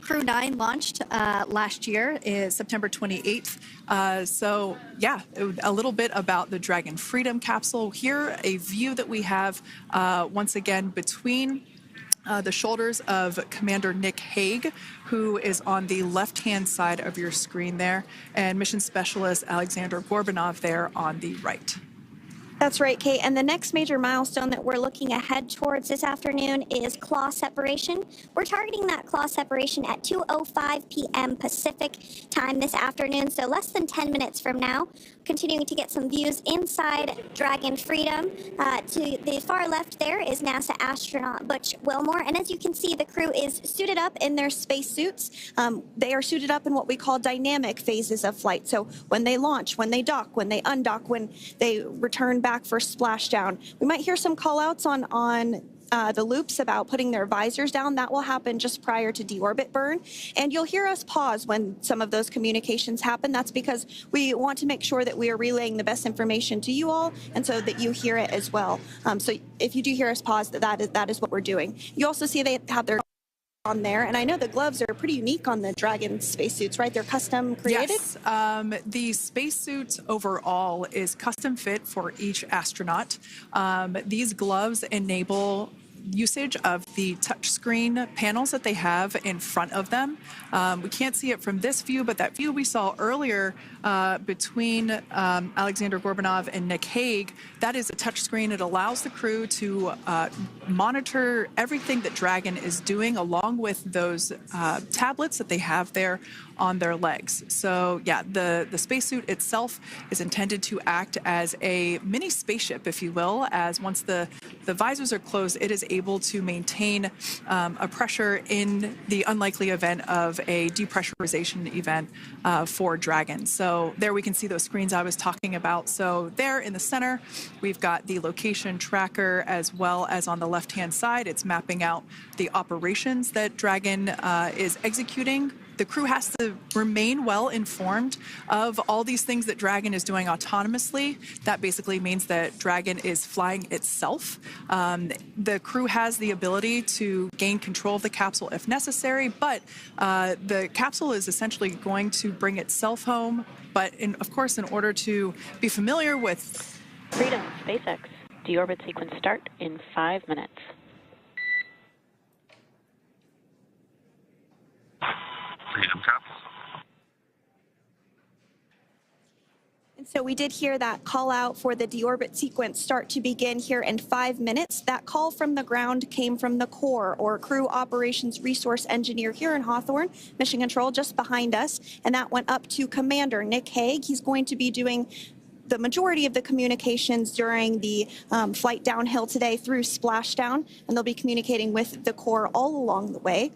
Crew 9 launched last year, is September 28th. So yeah, a little bit about the Dragon Freedom capsule. Here, a view that we have once again between the shoulders of Commander Nick Hague, who is on the left-hand side of your screen there, and Mission Specialist Aleksandr Gorbunov there on the right. That's right, Kate. And the next major milestone that we're looking ahead towards this afternoon is claw separation. We're targeting that claw separation at 2:05 p.m. Pacific time this afternoon, so less than 10 minutes from now. Continuing to get some views inside Dragon Freedom. To the far left there is NASA astronaut Butch Wilmore, and as you can see, the crew is suited up in their spacesuits. They are suited up in what we call dynamic phases of flight. So when they launch, when they dock, when they undock, when they return back for splashdown. We might hear some call-outs on the loops about putting their visors down. That will happen just prior to deorbit burn. And you'll hear us pause when some of those communications happen. That's because we want to make sure that we are relaying the best information to you all, and so that you hear it as well. So if you do hear us pause, that is what we're doing. You also see they have their on there, and I know the gloves are pretty unique on the Dragon spacesuits, right? They're custom created? Yes, the spacesuit overall is custom fit for each astronaut. These gloves enable usage of the touchscreen panels that they have in front of them. We can't see it from this view, but that view we saw earlier between Aleksandr Gorbunov and Nick Hague, that is a touchscreen. It allows the crew to monitor everything that Dragon is doing, along with those tablets that they have there on their legs. So yeah, the spacesuit itself is intended to act as a mini spaceship, if you will, as once the visors are closed, it is able to maintain a pressure in the unlikely event of a depressurization event for Dragon. So there we can see those screens I was talking about. So there in the center, we've got the location tracker, as well as on the left-hand side, it's mapping out the operations that Dragon is executing. The crew has to remain well informed of all these things that Dragon is doing autonomously. That basically means that Dragon is flying itself. The crew has the ability to gain control of the capsule if necessary, but the capsule is essentially going to bring itself home. But of course, in order to be familiar with Freedom, SpaceX, deorbit sequence start in 5 minutes. Freedom capsule. And so we did hear that call out for the deorbit sequence start to begin here in 5 minutes. That call from the ground came from the core, or crew operations resource engineer here in Hawthorne, mission control just behind us. And that went up to Commander Nick Hague. He's going to be doing the majority of the communications during the flight downhill today through splashdown, and they'll be communicating with the core all along the way.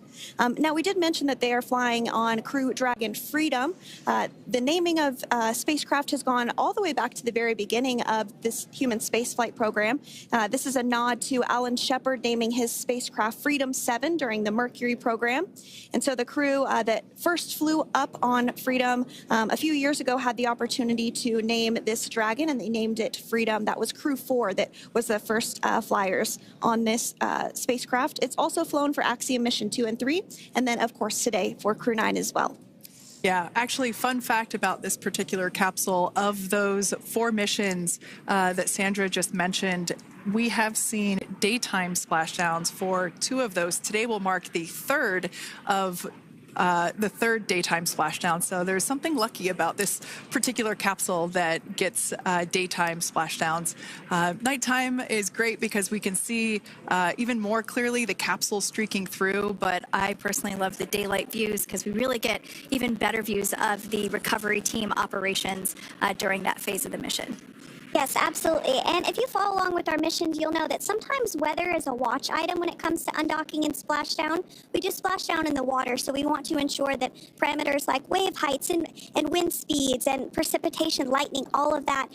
Now, we did mention that they are flying on Crew Dragon Freedom. The naming of spacecraft has gone all the way back to the very beginning of this human spaceflight program. This is a nod to Alan Shepard naming his spacecraft Freedom 7 during the Mercury program. And so the crew that first flew up on Freedom a few years ago had the opportunity to name this Dragon, and they named it Freedom. That was Crew 4 that was the first flyers on this spacecraft. It's also flown for Axiom Mission 2 and 3, and then, of course, today for Crew 9 as well. Yeah, actually, fun fact about this particular capsule, of those 4 missions that Sandra just mentioned, we have seen daytime splashdowns for 2 of those. Today will mark the third daytime splashdown. So there's something lucky about this particular capsule that gets daytime splashdowns. Nighttime is great because we can see even more clearly the capsule streaking through, but I personally love the daylight views because we really get even better views of the recovery team operations during that phase of the mission. Yes, absolutely. And if you follow along with our missions, you'll know that sometimes weather is a watch item when it comes to undocking and splashdown. We do splashdown in the water, so we want to ensure that parameters like wave heights and wind speeds and precipitation, lightning, all of that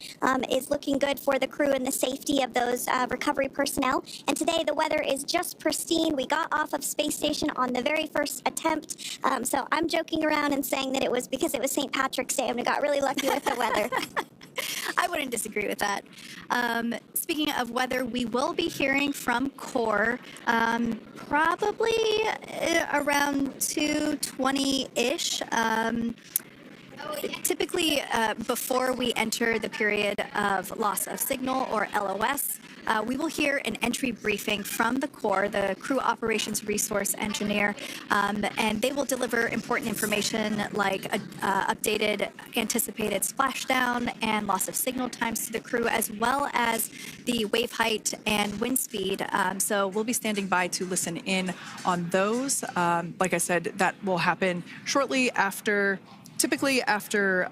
is looking good for the crew and the safety of those recovery personnel. And today the weather is just pristine. We got off of space station on the very first attempt. So I'm joking around and saying that it was because it was St. Patrick's Day and we got really lucky with the weather. I wouldn't disagree with that. Speaking of weather, we will be hearing from core probably around 2:20-ish. Typically, before we enter the period of loss of signal, or LOS, we will hear an entry briefing from the core, the Crew Operations Resource Engineer, and they will deliver important information like updated anticipated splashdown and loss of signal times to the crew, as well as the wave height and wind speed. So we'll be standing by to listen in on those. Like I said, that will happen shortly after. Typically after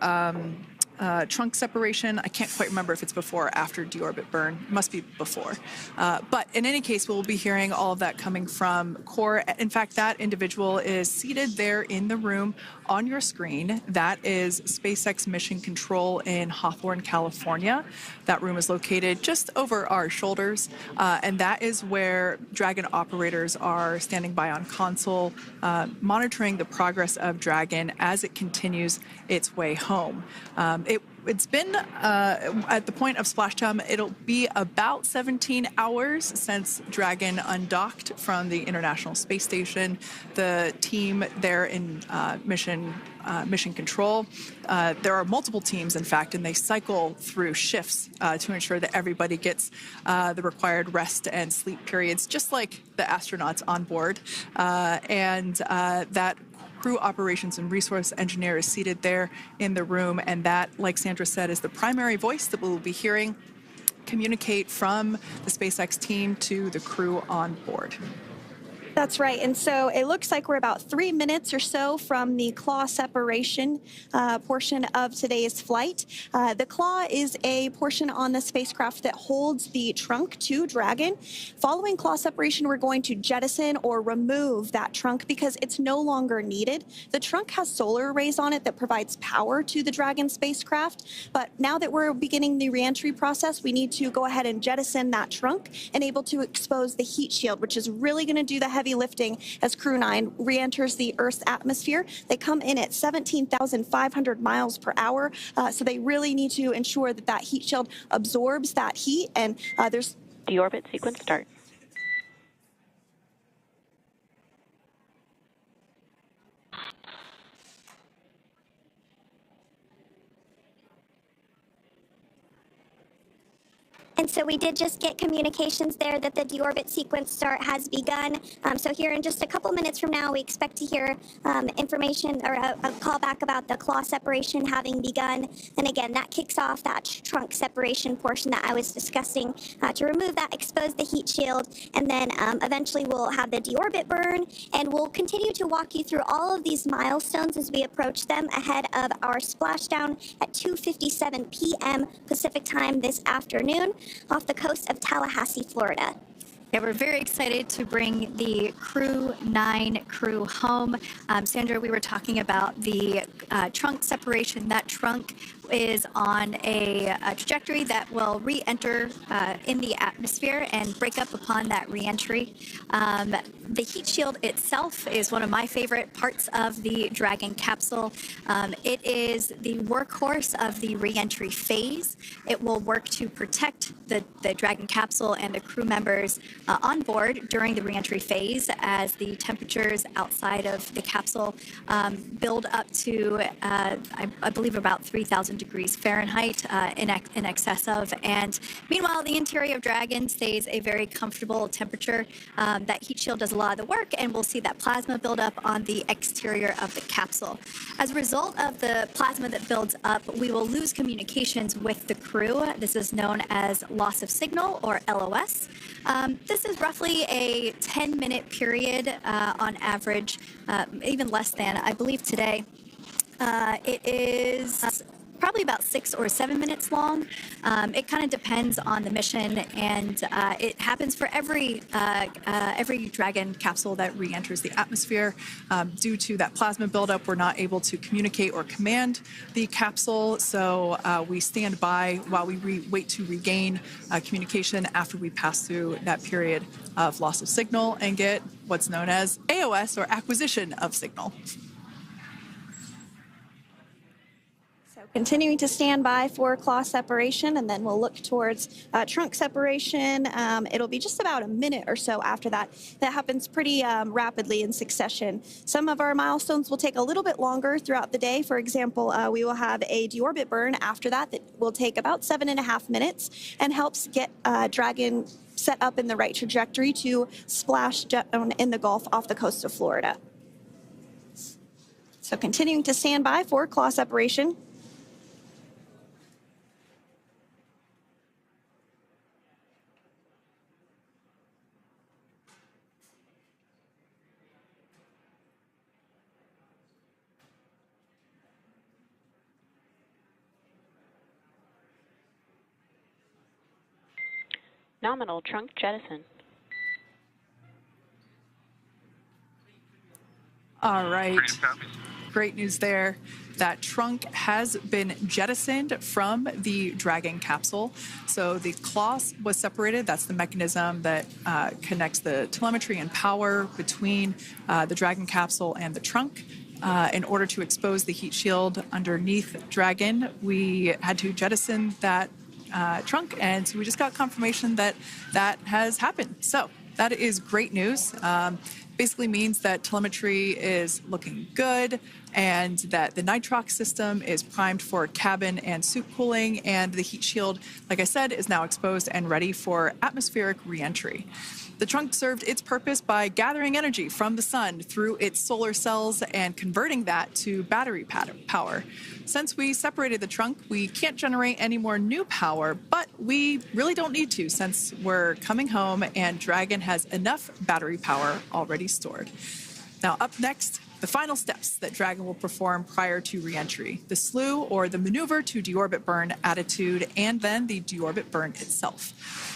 trunk separation. I can't quite remember if it's before or after deorbit burn. It must be before. But in any case, we'll be hearing all of that coming from core. In fact, that individual is seated there in the room on your screen. That is SpaceX Mission Control in Hawthorne, California. That room is located just over our shoulders. And that is where Dragon operators are standing by on console, monitoring the progress of Dragon as it continues its way home. It's been, at the point of splashdown, it'll be about 17 hours since Dragon undocked from the International Space Station. The team there in mission control, there are multiple teams, in fact, and they cycle through shifts to ensure that everybody gets the required rest and sleep periods, just like the astronauts on board. That Crew Operations and Resource Engineer is seated there in the room, and that, like Sandra said, is the primary voice that we'll be hearing communicate from the SpaceX team to the crew on board. That's right. And so it looks like we're about 3 minutes or so from the claw separation portion of today's flight. The claw is a portion on the spacecraft that holds the trunk to Dragon. Following claw separation, we're going to jettison or remove that trunk because it's no longer needed. The trunk has solar arrays on it that provides power to the Dragon spacecraft. But now that we're beginning the reentry process, we need to go ahead and jettison that trunk and able to expose the heat shield, which is really going to do the heavy lifting as Crew 9 re-enters the Earth's atmosphere. They come in at 17,500 miles per hour, so they really need to ensure that that heat shield absorbs that heat, and there's... Deorbit sequence start. And so we did just get communications there that the deorbit sequence start has begun. So here in just a couple minutes from now, we expect to hear information or a call back about the claw separation having begun. And again, that kicks off that trunk separation portion that I was discussing to remove that, expose the heat shield, and then eventually we'll have the deorbit burn, and we'll continue to walk you through all of these milestones as we approach them ahead of our splashdown at 2:57 p.m. Pacific time this afternoon off the coast of Tallahassee, Florida. Yeah, we're very excited to bring the Crew 9 crew home. Sandra, we were talking about the trunk separation. That trunk is on a trajectory that will re-enter in the atmosphere and break up upon that re-entry. The heat shield itself is one of my favorite parts of the Dragon capsule. It is the workhorse of the re-entry phase. It will work to protect the Dragon capsule and the crew members on board during the re-entry phase as the temperatures outside of the capsule build up to, I believe, about 3,000 degrees Fahrenheit in excess of. And meanwhile, the interior of Dragon stays a very comfortable temperature. That heat shield does a lot of the work, and we'll see that plasma build up on the exterior of the capsule. As a result of the plasma that builds up, we will lose communications with the crew. This is known as loss of signal, or LOS. This is roughly a 10-minute period on average, even less than, I believe today. It is probably about 6 or 7 minutes long. It kind of depends on the mission, and it happens for every Dragon capsule that re-enters the atmosphere. Due to that plasma buildup, we're not able to communicate or command the capsule, so we stand by while we wait to regain communication after we pass through that period of loss of signal and get what's known as AOS, or acquisition of signal. Continuing to stand by for claw separation, and then we'll look towards trunk separation. It'll be just about a minute or so after that. That happens pretty rapidly in succession. Some of our milestones will take a little bit longer throughout the day. For example, we will have a deorbit burn after that will take about 7.5 minutes and helps get Dragon set up in the right trajectory to splash down in the Gulf off the coast of Florida. So continuing to stand by for claw separation. Nominal trunk jettison. All right. Freedom copies. Great news there. That trunk has been jettisoned from the Dragon capsule. So the claw was separated. That's the mechanism that connects the telemetry and power between the Dragon capsule and the trunk. In order to expose the heat shield underneath Dragon, we had to jettison that trunk, and so we just got confirmation that that has happened. So that is great news. Basically means that telemetry is looking good and that the nitrox system is primed for cabin and suit cooling, and the heat shield, like I said, is now exposed and ready for atmospheric reentry. The trunk served its purpose by gathering energy from the sun through its solar cells and converting that to battery power. Since we separated the trunk, we can't generate any more new power, but we really don't need to since we're coming home and Dragon has enough battery power already stored. Now, up next, the final steps that Dragon will perform prior to reentry: the slew, or the maneuver to deorbit burn attitude, and then the deorbit burn itself.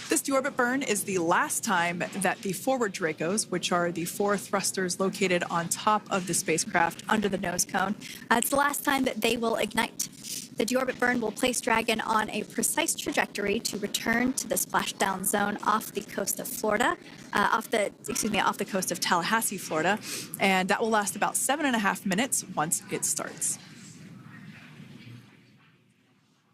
This deorbit burn is the last time that the forward Dracos, which are the 4 thrusters located on top of the spacecraft under the nose cone, it's the last time that they will ignite. The deorbit burn will place Dragon on a precise trajectory to return to the splashdown zone off the coast of Florida, off the coast of Tallahassee, Florida, and that will last about 7.5 minutes once it starts.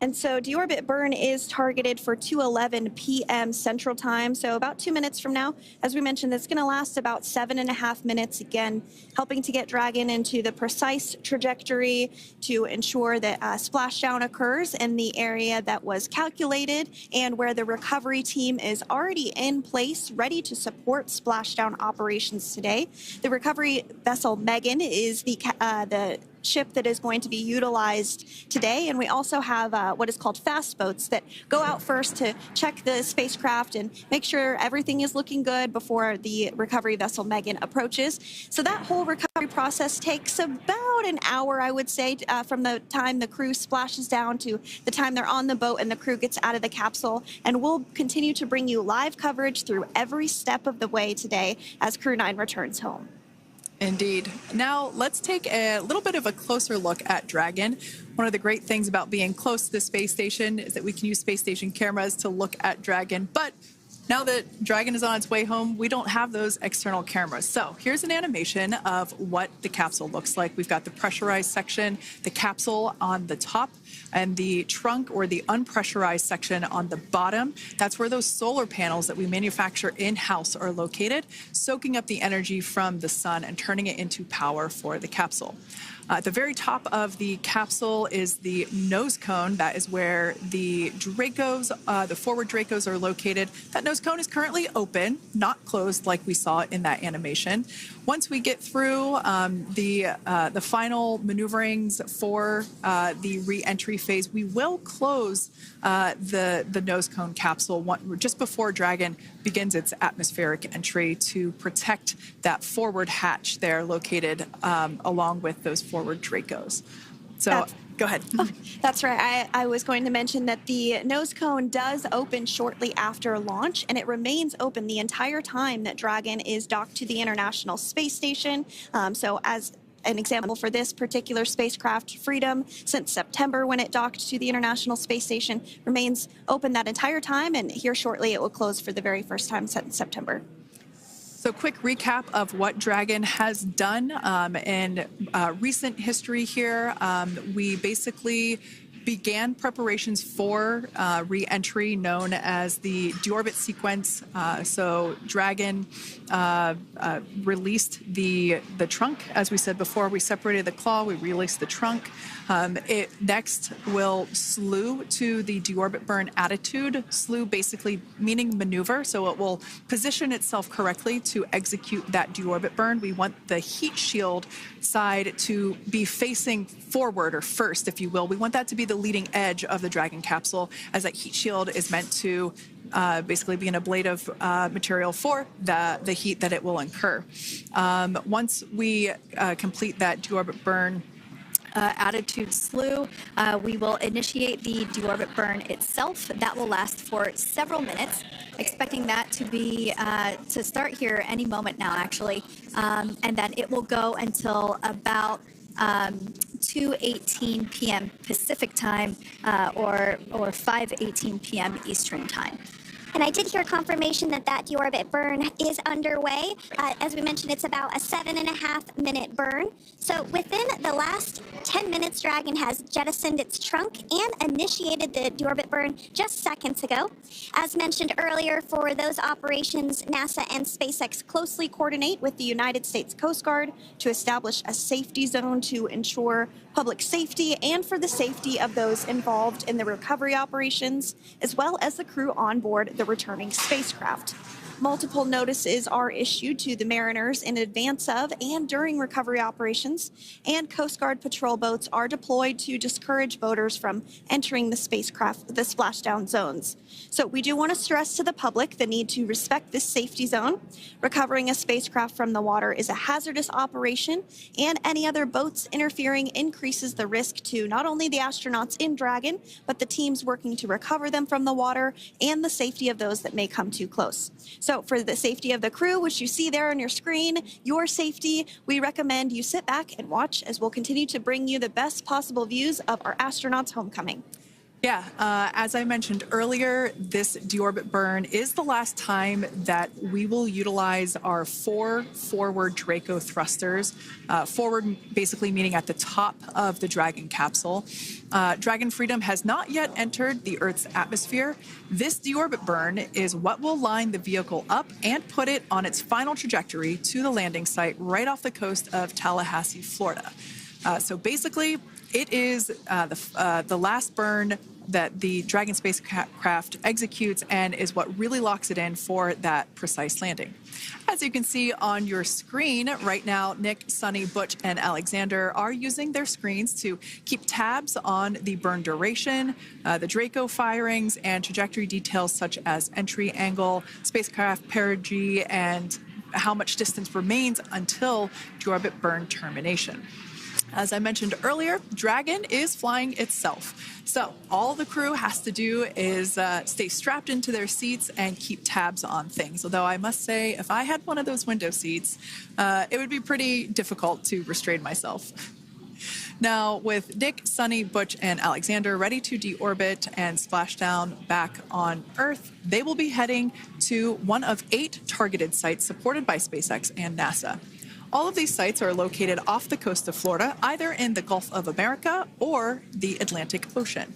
And so deorbit burn is targeted for 2:11 p.m. Central Time, so about 2 minutes from now. As we mentioned, it's going to last about 7.5 minutes, again, helping to get Dragon into the precise trajectory to ensure that splashdown occurs in the area that was calculated and where the recovery team is already in place, ready to support splashdown operations today. The recovery vessel Megan is the ship that is going to be utilized today, and we also have what is called fast boats that go out first to check the spacecraft and make sure everything is looking good before the recovery vessel Megan approaches. So that whole recovery process takes about an hour, I would say, from the time the crew splashes down to the time they're on the boat and the crew gets out of the capsule. And we'll continue to bring you live coverage through every step of the way today as Crew 9 returns home. Indeed. Now, let's take a little bit of a closer look at Dragon. One of the great things about being close to the space station is that we can use space station cameras to look at Dragon. But now that Dragon is on its way home, we don't have those external cameras. So here's an animation of what the capsule looks like. We've got the pressurized section, the capsule on the top, and the trunk, or the unpressurized section, on the bottom. That's where those solar panels that we manufacture in-house are located, soaking up the energy from the sun and turning it into power for the capsule. At the very top of the capsule is the nose cone. That is where the Dracos, the forward Dracos, are located. That nose cone is currently open, not closed like we saw in that animation. Once we get through the final maneuverings for the re-entry phase, we will close the nose cone capsule just before Dragon begins its atmospheric entry to protect that forward hatch there located along with those forward Dracos. So go ahead. Oh, that's right. I was going to mention that the nose cone does open shortly after launch, and it remains open the entire time that Dragon is docked to the International Space Station. So as an example for this particular spacecraft, Freedom, since September when it docked to the International Space Station, remains open that entire time, and here shortly it will close for the very first time since September. So quick recap of what Dragon has done in recent history here. We basically began preparations for re-entry known as the deorbit sequence. So Dragon released the trunk. As we said before, we separated the claw, we released the trunk. It next will slew to the deorbit burn attitude. Slew basically meaning maneuver, so it will position itself correctly to execute that deorbit burn. We want the heat shield side to be facing forward, or first, if you will. We want that to be the leading edge of the Dragon capsule, as that heat shield is meant to basically be an ablative material for the heat that it will incur. Once we complete that deorbit burn attitude slew, we will initiate the deorbit burn itself. That will last for several minutes, expecting that to be to start here any moment now, actually, and then it will go until about 2:18 p.m. Pacific time, or 5:18 p.m. Eastern time. And I did hear confirmation that deorbit burn is underway. As we mentioned, it's about a 7.5-minute burn. So within the last 10 minutes, Dragon has jettisoned its trunk and initiated the deorbit burn just seconds ago. As mentioned earlier, for those operations, NASA and SpaceX closely coordinate with the United States Coast Guard to establish a safety zone to ensure public safety and for the safety of those involved in the recovery operations, as well as the crew on board the returning spacecraft. Multiple notices are issued to the mariners in advance of and during recovery operations, and Coast Guard patrol boats are deployed to discourage boaters from entering the spacecraft, the splashdown zones. So we do want to stress to the public the need to respect this safety zone. Recovering a spacecraft from the water is a hazardous operation, and any other boats interfering increases the risk to not only the astronauts in Dragon, but the teams working to recover them from the water and the safety of those that may come too close. So for the safety of the crew, which you see there on your screen, your safety, we recommend you sit back and watch as we'll continue to bring you the best possible views of our astronauts' homecoming. Yeah, as I mentioned earlier, this deorbit burn is the last time that we will utilize our 4 forward Draco thrusters. Forward basically meaning at the top of the Dragon capsule. Dragon Freedom has not yet entered the Earth's atmosphere. This deorbit burn is what will line the vehicle up and put it on its final trajectory to the landing site right off the coast of Tallahassee, Florida. So basically, it is the last burn that the Dragon spacecraft executes and is what really locks it in for that precise landing. As you can see on your screen right now, Nick, Suni, Butch, and Alexander are using their screens to keep tabs on the burn duration, the Draco firings, and trajectory details such as entry angle, spacecraft perigee, and how much distance remains until deorbit burn termination. As I mentioned earlier, Dragon is flying itself. So all the crew has to do is stay strapped into their seats and keep tabs on things. Although I must say, if I had one of those window seats, it would be pretty difficult to restrain myself. Now, with Nick, Suni, Butch, and Alexander ready to deorbit and splash down back on Earth, they will be heading to one of 8 targeted sites supported by SpaceX and NASA. All of these sites are located off the coast of Florida, either in the Gulf of America or the Atlantic Ocean.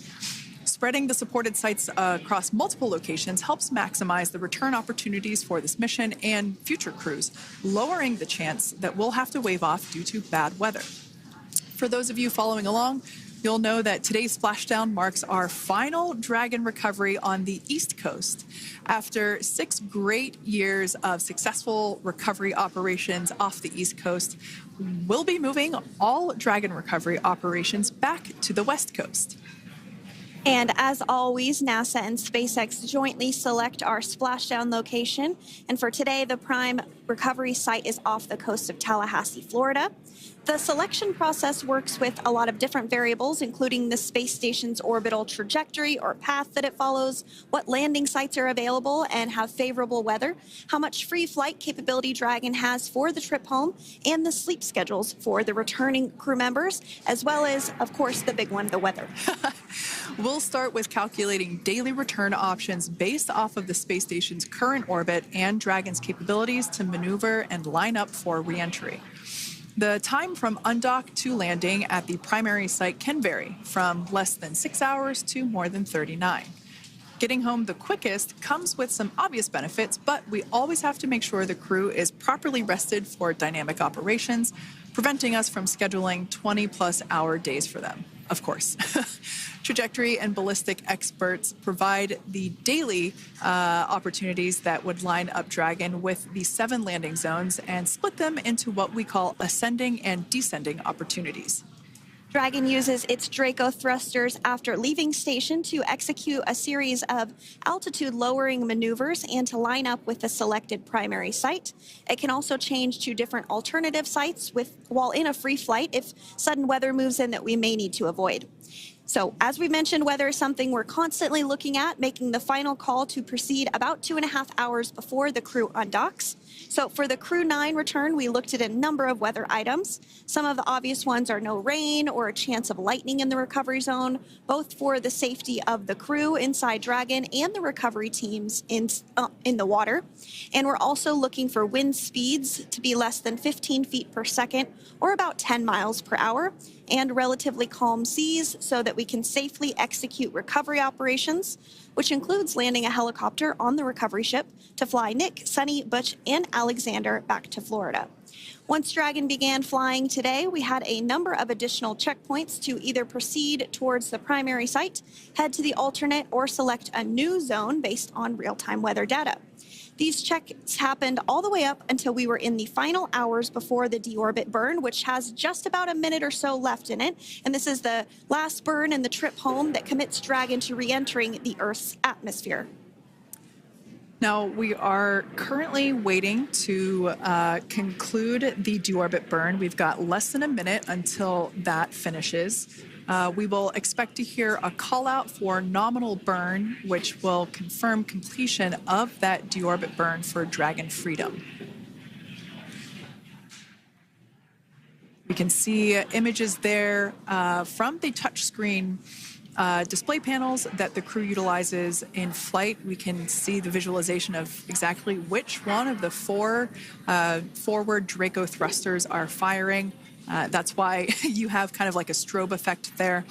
Spreading the supported sites across multiple locations helps maximize the return opportunities for this mission and future crews, lowering the chance that we'll have to wave off due to bad weather. For those of you following along, you'll know that today's splashdown marks our final Dragon recovery on the East Coast. After 6 great years of successful recovery operations off the East Coast, we'll be moving all Dragon recovery operations back to the West Coast. And as always, NASA and SpaceX jointly select our splashdown location. And for today, the prime recovery site is off the coast of Tallahassee, Florida. The selection process works with a lot of different variables, including the space station's orbital trajectory or path that it follows, what landing sites are available and have favorable weather, how much free flight capability Dragon has for the trip home, and the sleep schedules for the returning crew members, as well as, of course, the big one, the weather. We'll start with calculating daily return options based off of the space station's current orbit and Dragon's capabilities to maneuver and line up for re-entry. The time from undock to landing at the primary site can vary from less than 6 hours to more than 39. Getting home the quickest comes with some obvious benefits, but we always have to make sure the crew is properly rested for dynamic operations, preventing us from scheduling 20-plus hour days for them, of course. Trajectory and ballistic experts provide the daily opportunities that would line up Dragon with the 7 landing zones and split them into what we call ascending and descending opportunities. Dragon uses its Draco thrusters after leaving station to execute a series of altitude-lowering maneuvers and to line up with the selected primary site. It can also change to different alternative sites while in a free flight if sudden weather moves in that we may need to avoid. So, as we mentioned, weather is something we're constantly looking at, making the final call to proceed about 2.5 hours before the crew undocks. So for the Crew 9 return, we looked at a number of weather items. Some of the obvious ones are no rain or a chance of lightning in the recovery zone, both for the safety of the crew inside Dragon and the recovery teams in the water. And we're also looking for wind speeds to be less than 15 feet per second or about 10 miles per hour, and relatively calm seas so that we can safely execute recovery operations, which includes landing a helicopter on the recovery ship to fly Nick, Suni, Butch, and Alexander back to Florida. Once Dragon began flying today, we had a number of additional checkpoints to either proceed towards the primary site, head to the alternate, or select a new zone based on real-time weather data. These checks happened all the way up until we were in the final hours before the deorbit burn, which has just about a minute or so left in it. And this is the last burn in the trip home that commits Dragon to re-entering the Earth's atmosphere. Now, we are currently waiting to conclude the deorbit burn. We've got less than a minute until that finishes. We will expect to hear a call out for nominal burn, which will confirm completion of that deorbit burn for Dragon Freedom. We can see images there from the touchscreen display panels that the crew utilizes in flight. We can see the visualization of exactly which one of the 4 forward Draco thrusters are firing. That's why you have kind of like a strobe effect there.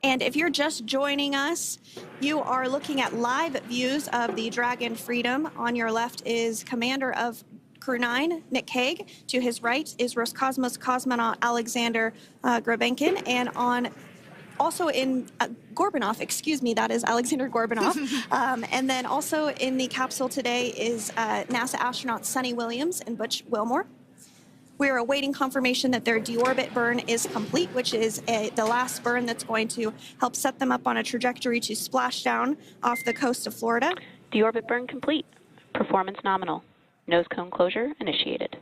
And if you're just joining us, you are looking at live views of the Dragon Freedom. On your left is Commander of Crew 9, Nick Hague. To his right is Roscosmos cosmonaut Aleksandr Gorbunov, and also in Gorbunov, excuse me, that is Aleksandr Gorbunov. And then also in the capsule today is NASA astronauts Suni Williams and Butch Wilmore. We are awaiting confirmation that their deorbit burn is complete, which is the last burn that's going to help set them up on a trajectory to splash down off the coast of Florida. Deorbit burn complete. Performance nominal. Nose cone closure initiated.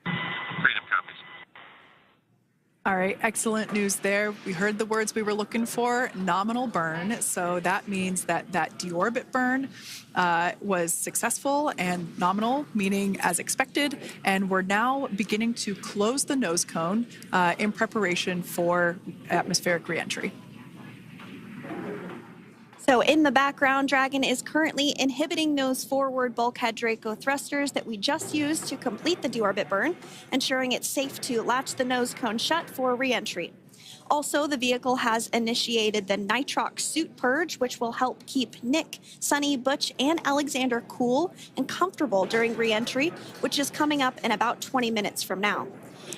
Freedom copies. All right, excellent news there. We heard the words we were looking for, nominal burn. So that means that that deorbit burn was successful and nominal, meaning as expected. And we're now beginning to close the nose cone in preparation for atmospheric reentry. So in the background, Dragon is currently inhibiting those forward bulkhead Draco thrusters that we just used to complete the deorbit burn, ensuring it's safe to latch the nose cone shut for reentry. Also, the vehicle has initiated the nitrox suit purge, which will help keep Nick, Suni, Butch, and Alexander cool and comfortable during reentry, which is coming up in about 20 minutes from now.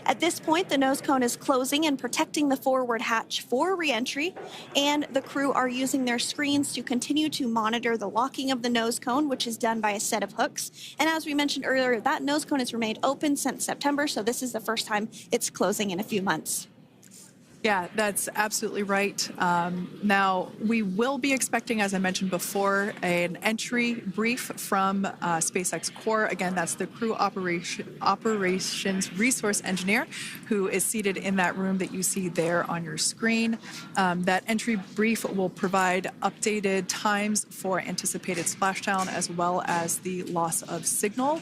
At this point, the nose cone is closing and protecting the forward hatch for reentry, and the crew are using their screens to continue to monitor the locking of the nose cone, which is done by a set of hooks. And as we mentioned earlier, that nose cone has remained open since September, so this is the first time it's closing in a few months. Yeah, that's absolutely right. Now, we will be expecting, as I mentioned before, an entry brief from SpaceX Core. Again, that's the crew operations resource engineer who is seated in that room that you see there on your screen. That entry brief will provide updated times for anticipated splashdown as well as the loss of signal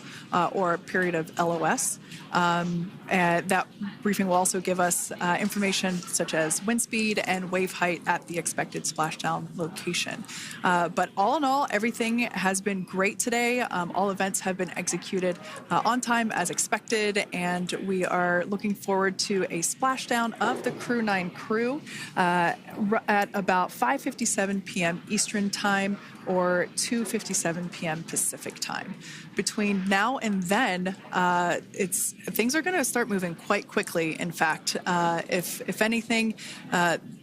or period of LOS. And that briefing will also give us information such as wind speed and wave height at the expected splashdown location. But all in all, everything has been great today. All events have been executed on time as expected, and we are looking forward to a splashdown of the Crew 9 crew at about 5:57 p.m. Eastern Time or 2:57 p.m. Pacific Time. Between now and then, things are going to start moving quite quickly. In fact, if anything,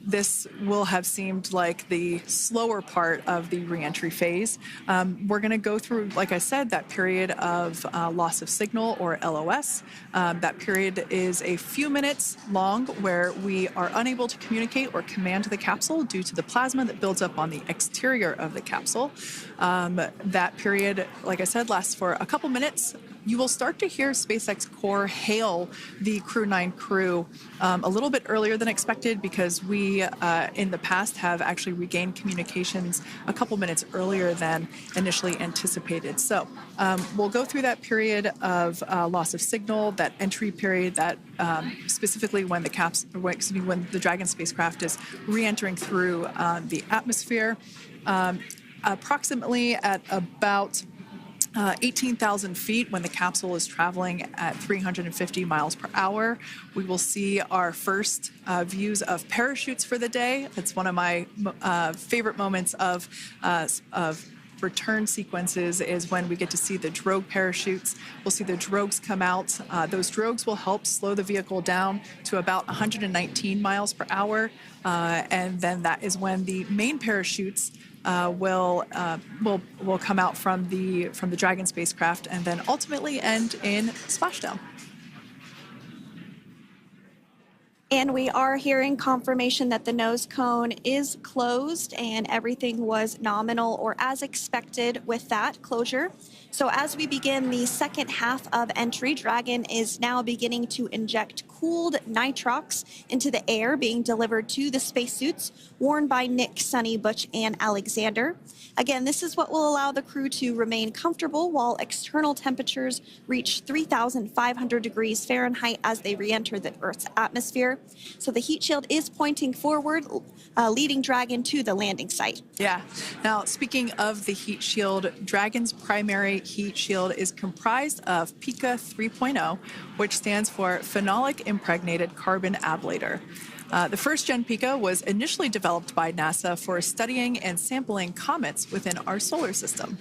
this will have seemed like the slower part of the reentry phase. We're going to go through, like I said, that period of loss of signal, or LOS. That period is a few minutes long where we are unable to communicate or command the capsule due to the plasma that builds up on the exterior of the capsule. That period, like I said, lasts for a couple minutes. You will start to hear SpaceX core hail the Crew 9 crew a little bit earlier than expected, because we, in the past, have actually regained communications a couple minutes earlier than initially anticipated. So we'll go through that period of loss of signal, that entry period, that specifically when the Dragon spacecraft is re-entering through the atmosphere. Approximately at about 18,000 feet, when the capsule is traveling at 350 miles per hour, we will see our first views of parachutes for the day. It's one of my favorite moments of return sequences, is when we get to see the drogue parachutes. We'll see the drogues come out. Those drogues will help slow the vehicle down to about 119 miles per hour. And then that is when the main parachutes will come out from the Dragon spacecraft, and then ultimately end in splashdown. And we are hearing confirmation that the nose cone is closed and everything was nominal or as expected with that closure. So as we begin the second half of entry, Dragon is now beginning to inject cooled nitrox into the air being delivered to the spacesuits worn by Nick, Suni, Butch, and Alexander. Again, this is what will allow the crew to remain comfortable while external temperatures reach 3,500 degrees Fahrenheit as they re-enter the Earth's atmosphere. So the heat shield is pointing forward, leading Dragon to the landing site. Yeah. Now, speaking of the heat shield, Dragon's primary heat shield is comprised of PICA 3.0, which stands for Phenolic Impregnated Carbon Ablator. The first-gen PICA was initially developed by NASA for studying and sampling comets within our solar system.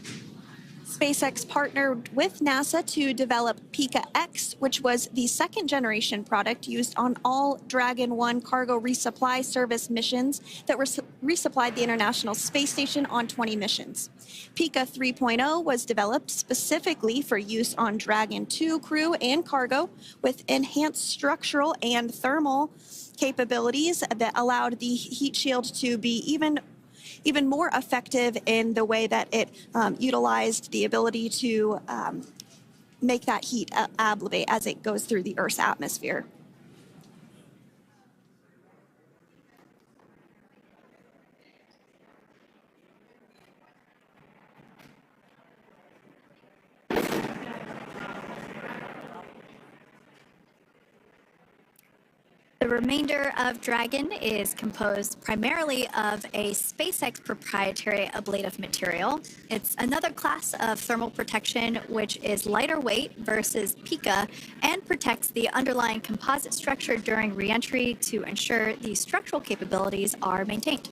SpaceX partnered with NASA to develop PICA-X, which was the second-generation product used on all Dragon 1 cargo resupply service missions that resupplied the International Space Station on 20 missions. PICA 3.0 was developed specifically for use on Dragon 2 crew and cargo, with enhanced structural and thermal capabilities that allowed the heat shield to be even more effective in the way that it utilized the ability to make that heat ablevate as it goes through the Earth's atmosphere. The remainder of Dragon is composed primarily of a SpaceX proprietary ablative material. It's another class of thermal protection which is lighter weight versus PICA and protects the underlying composite structure during reentry to ensure the structural capabilities are maintained.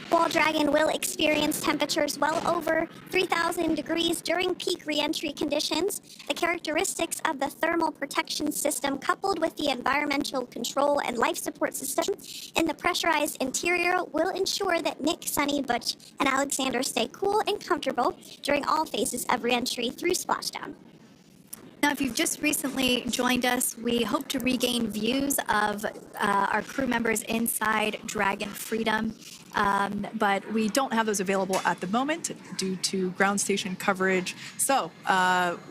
While Dragon will experience temperatures well over 3,000 degrees during peak reentry conditions, the characteristics of the thermal protection system coupled with the environmental control and life support system in the pressurized interior will ensure that Nick, Suni, Butch, and Alexander stay cool and comfortable during all phases of reentry through splashdown. Now, if you've just recently joined us, we hope to regain views of our crew members inside Dragon Freedom, but we don't have those available at the moment due to ground station coverage. So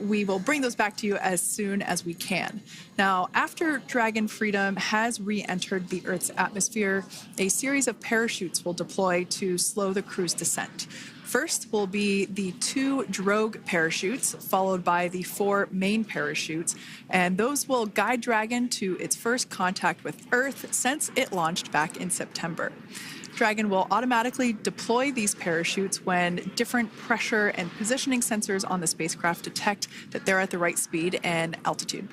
we will bring those back to you as soon as we can. Now, after Dragon Freedom has re-entered the Earth's atmosphere, a series of parachutes will deploy to slow the crew's descent. First will be the 2 drogue parachutes, followed by the 4 main parachutes, and those will guide Dragon to its first contact with Earth since it launched back in September. Dragon will automatically deploy these parachutes when different pressure and positioning sensors on the spacecraft detect that they're at the right speed and altitude.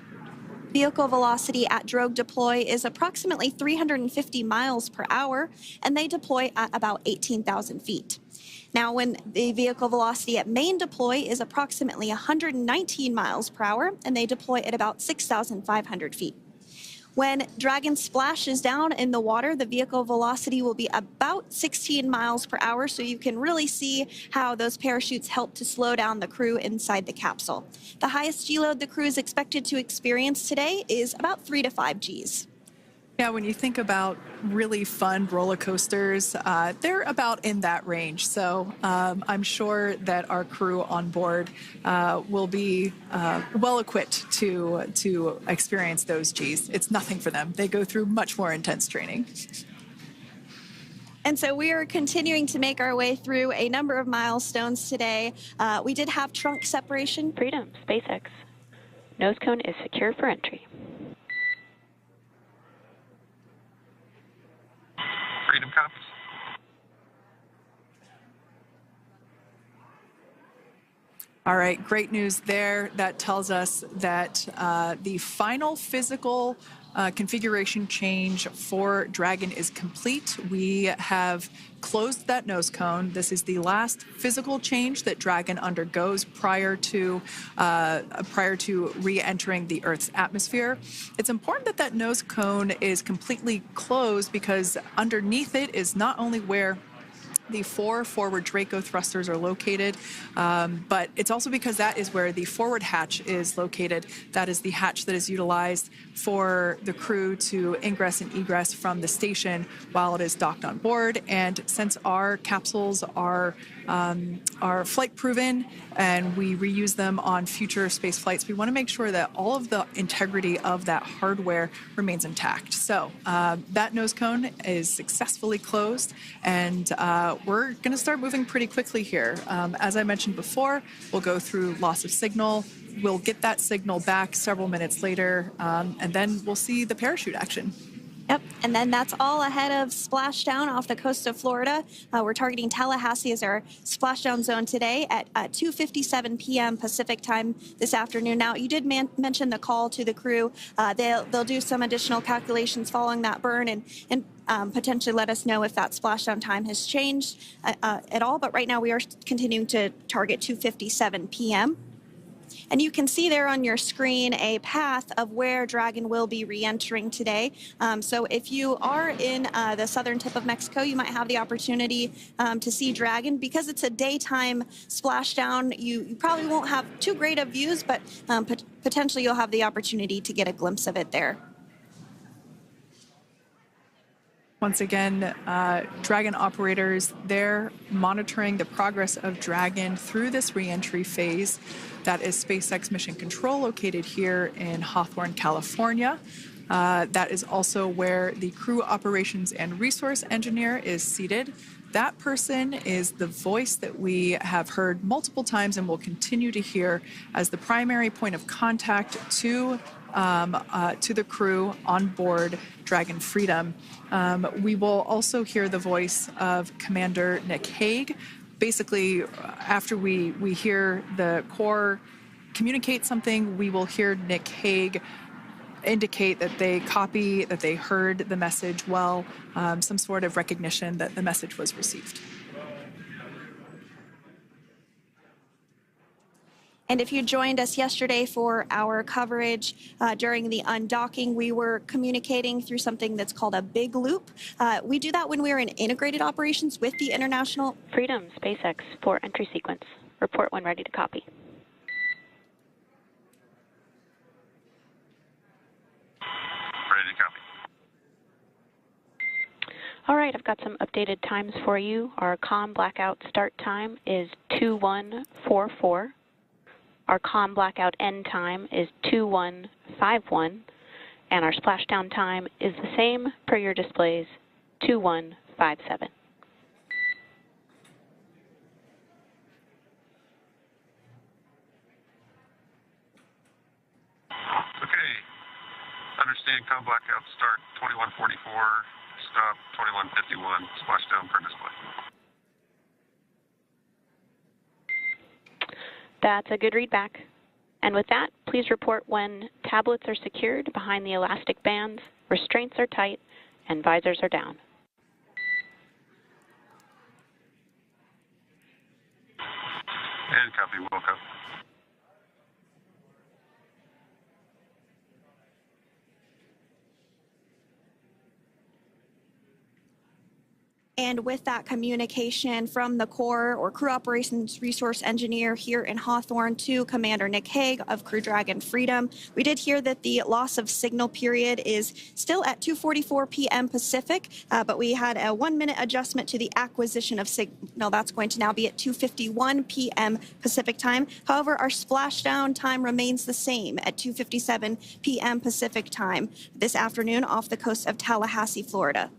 Vehicle velocity at drogue deploy is approximately 350 miles per hour, and they deploy at about 18,000 feet. Now, when the vehicle velocity at main deploy is approximately 119 miles per hour, and they deploy at about 6,500 feet. When Dragon splashes down in the water, the vehicle velocity will be about 16 miles per hour, so you can really see how those parachutes help to slow down the crew inside the capsule. The highest G-load the crew is expected to experience today is about 3 to 5 Gs. Yeah, when you think about really fun roller coasters, they're about in that range. So I'm sure that our crew on board will be well equipped to experience those Gs. It's nothing for them. They go through much more intense training. And so we are continuing to make our way through a number of milestones today. We did have trunk separation. Freedom, SpaceX. Nose cone is secure for entry. Freedom copies. All right, great news there. That tells us that the final physical configuration change for Dragon is complete. We have closed that nose cone. This is the last physical change that Dragon undergoes prior to re-entering the Earth's atmosphere. It's important that that nose cone is completely closed because underneath it is not only where the 4 forward Draco thrusters are located, but it's also because that is where the forward hatch is located. That is the hatch that is utilized for the crew to ingress and egress from the station while it is docked on board. And since our capsules are flight proven and we reuse them on future space flights, we want to make sure that all of the integrity of that hardware remains intact. So that nose cone is successfully closed, and we're going to start moving pretty quickly here. As I mentioned before, we'll go through loss of signal. We'll get that signal back several minutes later, and then we'll see the parachute action. Yep, and then that's all ahead of splashdown off the coast of Florida. We're targeting Tallahassee as our splashdown zone today at 2:57 p.m. Pacific time this afternoon. Now, you did mention the call to the crew. They'll do some additional calculations following that burn and potentially let us know if that splashdown time has changed at all. But right now, we are continuing to target 2:57 p.m. And you can see there on your screen a path of where Dragon will be re-entering today. So if you are in the southern tip of Mexico, you might have the opportunity to see Dragon. Because it's a daytime splashdown, you probably won't have too great of views, but potentially you'll have the opportunity to get a glimpse of it there. Once again, Dragon operators, they're monitoring the progress of Dragon through this re-entry phase. That is SpaceX Mission Control, located here in Hawthorne, California. That is also where the crew operations and resource engineer is seated. That person is the voice that we have heard multiple times and will continue to hear as the primary point of contact to the crew on board Dragon Freedom. We will also hear the voice of Commander Nick Hague. Basically, after we hear the Corps communicate something, we will hear Nick Hague indicate that they copy, that they heard the message well, some sort of recognition that the message was received. And if you joined us yesterday for our coverage during the undocking, we were communicating through something that's called a big loop. We do that when we're in integrated operations with the International Freedom, SpaceX, for entry sequence. Report when ready to copy. Ready to copy. All right, I've got some updated times for you. Our comm blackout start time is 2144. Our comm blackout end time is 2151, and our splashdown time is the same per your displays, 2157. understand. Com blackout start 2144, stop 2151, splashdown per display. That's a good readback. And with that, please report when tablets are secured behind the elastic bands, restraints are tight, and visors are down. And copy, Wilco. And with that communication from the Corps or Crew Operations Resource Engineer here in Hawthorne to Commander Nick Hague of Crew Dragon Freedom, we did hear that the loss of signal period is still at 2:44 p.m. Pacific, but we had a 1-minute adjustment to the acquisition of signal. That's going to now be at 2:51 p.m. Pacific time. However, our splashdown time remains the same at 2:57 p.m. Pacific time this afternoon off the coast of Tallahassee, Florida.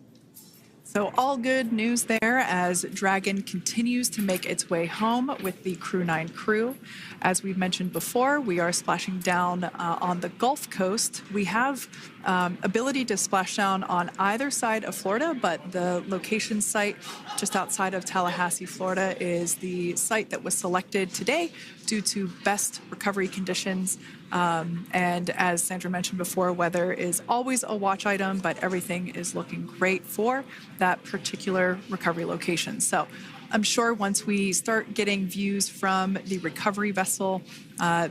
So all good news there as Dragon continues to make its way home with the Crew 9 crew. As we've mentioned before, we are splashing down on the Gulf Coast. We have ability to splash down on either side of Florida, but the location site just outside of Tallahassee, Florida is the site that was selected today due to best recovery conditions. And as Sandra mentioned before, weather is always a watch item, but everything is looking great for that particular recovery location. So I'm sure once we start getting views from the recovery vessel, I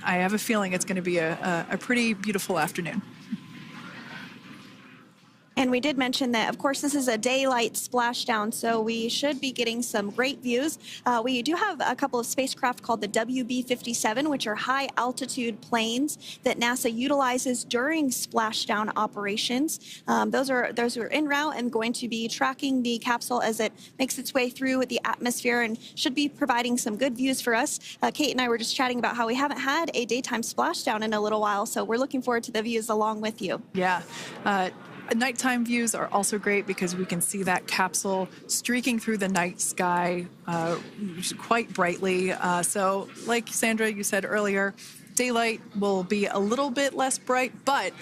have a feeling it's going to be a pretty beautiful afternoon. And we did mention that, of course, this is a daylight splashdown, so we should be getting some great views. We do have a couple of spacecraft called the WB-57, which are high-altitude planes that NASA utilizes during splashdown operations. Those are en route and going to be tracking the capsule as it makes its way through the atmosphere and should be providing some good views for us. Kate and I were just chatting about how we haven't had a daytime splashdown in a little while, so we're looking forward to the views along with you. Yeah. Nighttime views are also great because we can see that capsule streaking through the night sky quite brightly. So like Sandra, you said earlier, daylight will be a little bit less bright, but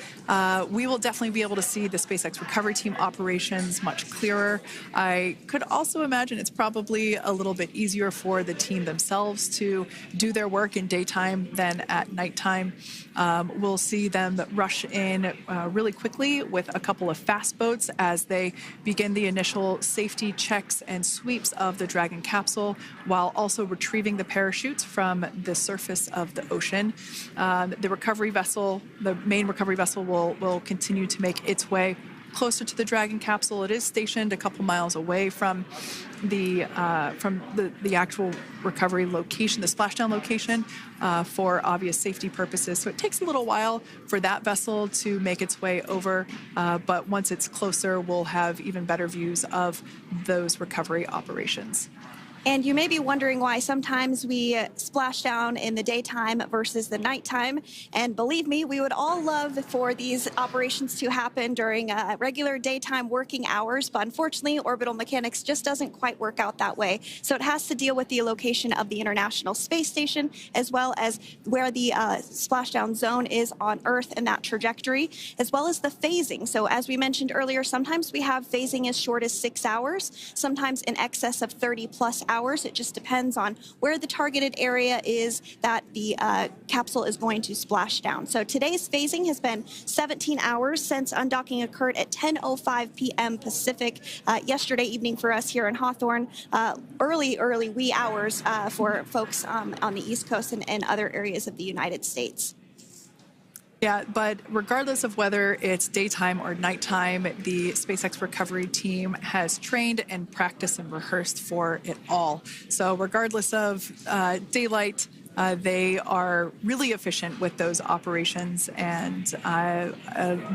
we will definitely be able to see the SpaceX recovery team operations much clearer. I could also imagine it's probably a little bit easier for the team themselves to do their work in daytime than at nighttime. We'll see them rush in really quickly with a couple of fast boats as they begin the initial safety checks and sweeps of the Dragon capsule, while also retrieving the parachutes from the surface of the ocean. The recovery vessel, the main recovery vessel, will continue to make its way closer to the Dragon capsule. It is stationed a couple miles away from the actual recovery location, the splashdown location, for obvious safety purposes. So it takes a little while for that vessel to make its way over, but once it's closer, we'll have even better views of those recovery operations. And you may be wondering why sometimes we splash down in the daytime versus the nighttime. And believe me, we would all love for these operations to happen during regular daytime working hours. But unfortunately, orbital mechanics just doesn't quite work out that way. So it has to deal with the location of the International Space Station, as well as where the splashdown zone is on Earth and that trajectory, as well as the phasing. So as we mentioned earlier, sometimes we have phasing as short as 6 hours, sometimes in excess of 30+ hours. It just depends on where the targeted area is that the capsule is going to splash down. So today's phasing has been 17 hours since undocking occurred at 10:05 p.m. Pacific yesterday evening for us here in Hawthorne. Early wee hours for folks on the East Coast and other areas of the United States. Yeah, but regardless of whether it's daytime or nighttime, the SpaceX recovery team has trained and practiced and rehearsed for it all. So regardless of daylight, they are really efficient with those operations. And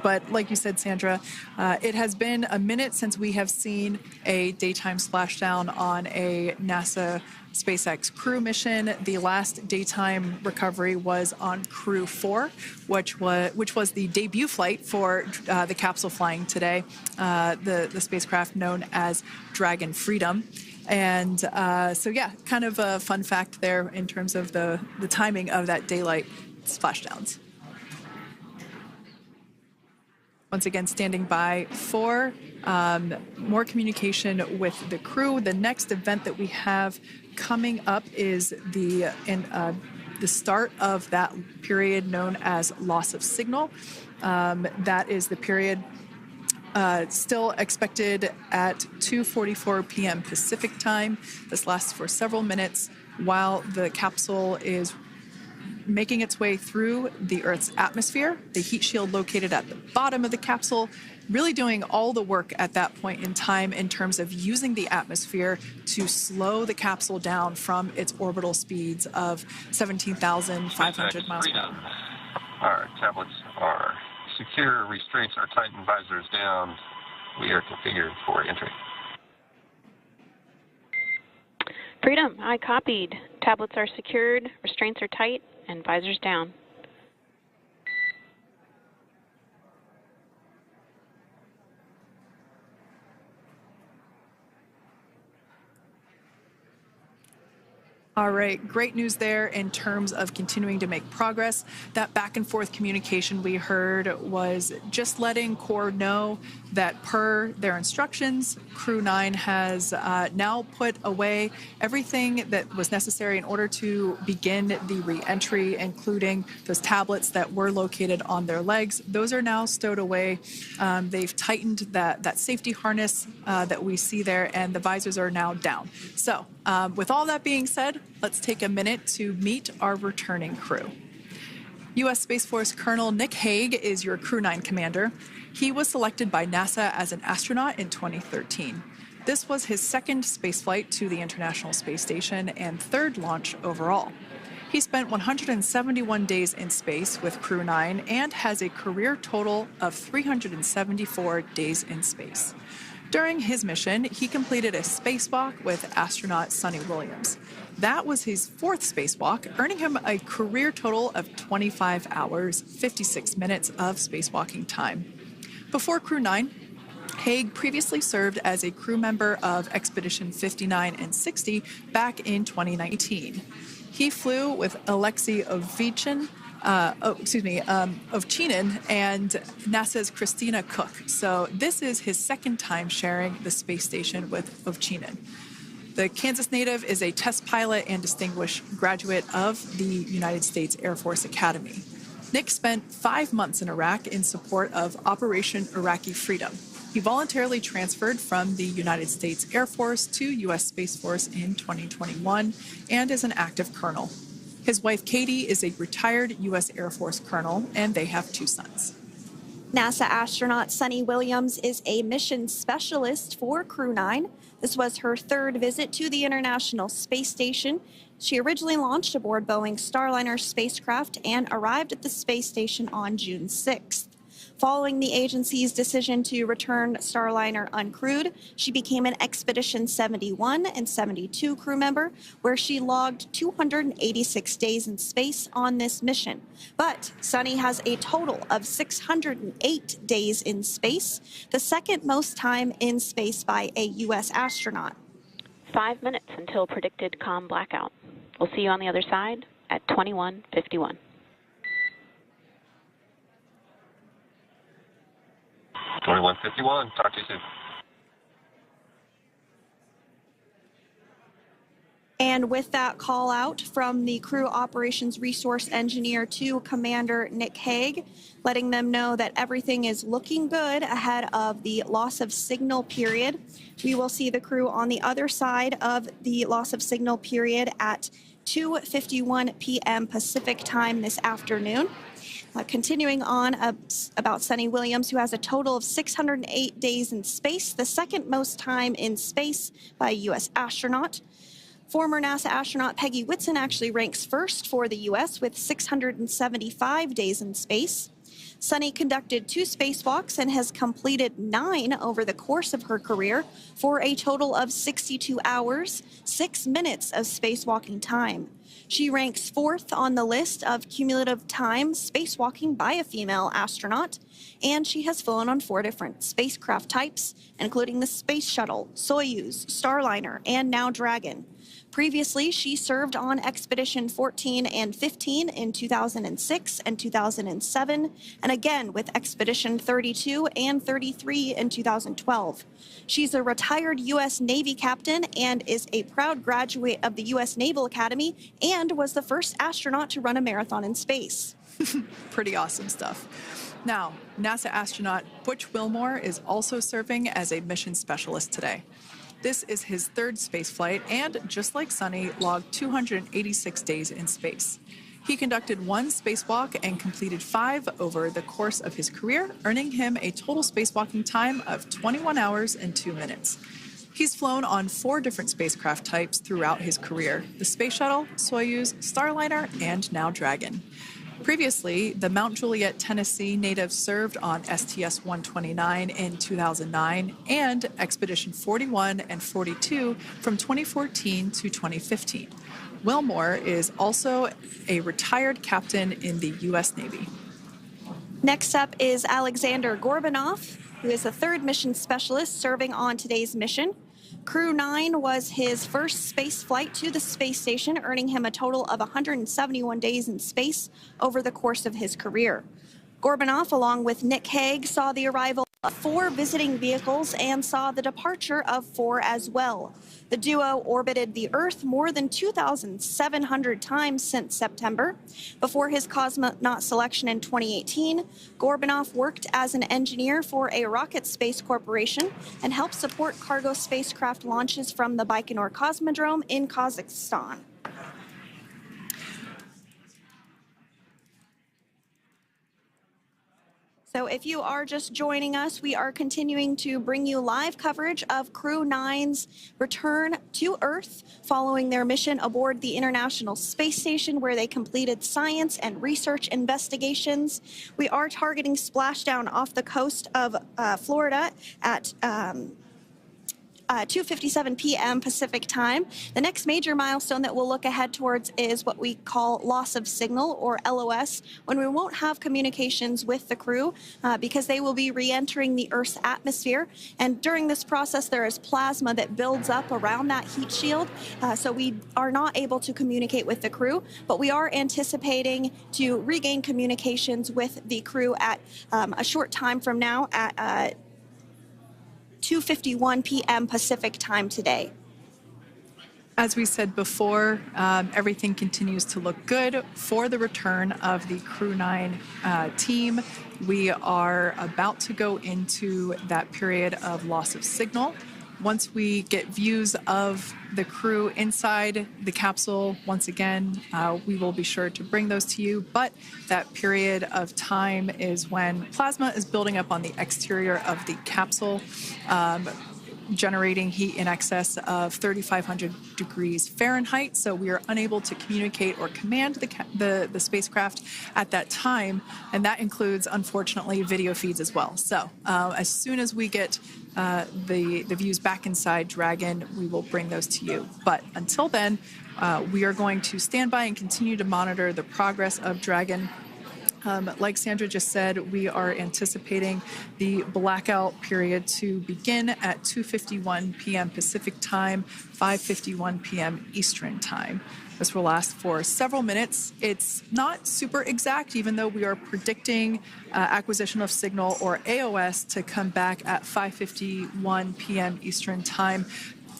but like you said, Sandra, it has been a minute since we have seen a daytime splashdown on a NASA SpaceX crew mission. The last daytime recovery was on Crew 4, which was the debut flight for the capsule flying today, the spacecraft known as Dragon Freedom. And so, yeah, kind of a fun fact there in terms of the timing of that daylight splashdowns. once again standing by for more communication with the crew. The next event that we have coming up is the start of that period known as loss of signal. That is the period still expected at 2:44 p.m. Pacific time. This lasts for several minutes while the capsule is making its way through the Earth's atmosphere. The heat shield located at the bottom of the capsule really doing all the work at that point in time in terms of using the atmosphere to slow the capsule down from its orbital speeds of 17,500 miles per hour. Our tablets are secure, restraints are tightened, visors down. We are configured for entry. Freedom, I copied. Tablets are secured, restraints are tight, and visors down. All right, great news there in terms of continuing to make progress. That back and forth communication we heard was just letting Core know that per their instructions, Crew 9 has now put away everything that was necessary in order to begin the re-entry, including those tablets that were located on their legs. Those are now stowed away. They've tightened that safety harness that we see there, and the visors are now down. So with all that being said, let's take a minute to meet our returning crew. U.S. Space Force Colonel Nick Hague is your Crew 9 commander. He was selected by NASA as an astronaut in 2013. This was his second spaceflight to the International Space Station and third launch overall. He spent 171 days in space with Crew 9 and has a career total of 374 days in space. During his mission, he completed a spacewalk with astronaut Suni Williams. That was his fourth spacewalk, earning him a career total of 25 hours, 56 minutes of spacewalking time. Before Crew 9, Hague previously served as a crew member of Expedition 59 and 60 back in 2019. He flew with Alexei Ovchinin and NASA's Christina Cook. So this is his second time sharing the space station with Ovchinin. The Kansas native is a test pilot and distinguished graduate of the United States Air Force Academy. Nick spent 5 months in Iraq in support of Operation Iraqi Freedom. He voluntarily transferred from the United States Air Force to U.S. Space Force in 2021 and is an active colonel. His wife, Katie, is a retired U.S. Air Force colonel, and they have 2 sons. NASA astronaut Suni Williams is a mission specialist for Crew 9. This was her third visit to the International Space Station. She originally launched aboard Boeing's Starliner spacecraft and arrived at the space station on June 6th. Following the agency's decision to return Starliner uncrewed, she became an Expedition 71 and 72 crew member, where she logged 286 days in space on this mission. But Suni has a total of 608 days in space, the second most time in space by a U.S. astronaut. 5 minutes until predicted comm blackout. We'll see you on the other side at 21:51. 21:51. Talk to you soon. And with that call out from the crew operations resource engineer to Commander Nick Hague, letting them know that everything is looking good ahead of the loss of signal period. We will see the crew on the other side of the loss of signal period at 2:51 p.m. Pacific time this afternoon. Continuing on about Suni Williams, who has a total of 608 days in space, the second most time in space by a U.S. astronaut. Former NASA astronaut Peggy Whitson actually ranks first for the U.S. with 675 days in space. Suni conducted 2 spacewalks and has completed 9 over the course of her career for a total of 62 hours, 6 minutes of spacewalking time. She ranks 4th on the list of cumulative time spacewalking by a female astronaut, and she has flown on 4 different spacecraft types, including the Space Shuttle, Soyuz, Starliner, and now Dragon. Previously, she served on Expedition 14 and 15 in 2006 and 2007, and again with Expedition 32 and 33 in 2012. She's a retired U.S. Navy captain and is a proud graduate of the U.S. Naval Academy and was the first astronaut to run a marathon in space. Pretty awesome stuff. Now, NASA astronaut Butch Wilmore is also serving as a mission specialist today. This is his third space flight and, just like Suni, logged 286 days in space. He conducted one spacewalk and completed 5 over the course of his career, earning him a total spacewalking time of 21 hours and 2 minutes. He's flown on 4 different spacecraft types throughout his career: the Space Shuttle, Soyuz, Starliner, and now Dragon. Previously, the Mount Juliet, Tennessee native served on STS-129 in 2009 and Expedition 41 and 42 from 2014 to 2015. Wilmore is also a retired captain in the U.S. Navy. Next up is Aleksandr Gorbunov, who is the third mission specialist serving on today's mission. Crew 9 was his first space flight to the space station, earning him a total of 171 days in space over the course of his career. Gorbunov, along with Nick Hague, saw the arrival of 4 visiting vehicles and saw the departure of 4 as well. The duo orbited the Earth more than 2,700 times since September. Before his cosmonaut selection in 2018, Gorbunov worked as an engineer for a rocket space corporation and helped support cargo spacecraft launches from the Baikonur Cosmodrome in Kazakhstan. So if you are just joining us, we are continuing to bring you live coverage of Crew 9's return to Earth following their mission aboard the International Space Station, where they completed science and research investigations. We are targeting splashdown off the coast of Florida at 2:57 p.m. Pacific time. The next major milestone that we'll look ahead towards is what we call loss of signal, or LOS, when we won't have communications with the crew because they will be re-entering the Earth's atmosphere. And during this process, there is plasma that builds up around that heat shield, so we are not able to communicate with the crew, but we are anticipating to regain communications with the crew at a short time from now at 2:51 p.m. Pacific time today. As we said before, everything continues to look good for the return of the Crew 9 team. We are about to go into that period of loss of signal. Once we get views of the crew inside the capsule, once again, we will be sure to bring those to you. But that period of time is when plasma is building up on the exterior of the capsule, generating heat in excess of 3,500 degrees Fahrenheit. So we are unable to communicate or command the spacecraft at that time. And that includes, unfortunately, video feeds as well. So as soon as we get the views back inside Dragon, we will bring those to you. But until then, we are going to stand by and continue to monitor the progress of Dragon. Like Sandra just said, we are anticipating the blackout period to begin at 2:51 p.m. Pacific time, 5:51 p.m. Eastern time. This will last for several minutes. It's not super exact, even though we are predicting acquisition of signal, or AOS, to come back at 5:51 p.m. Eastern time.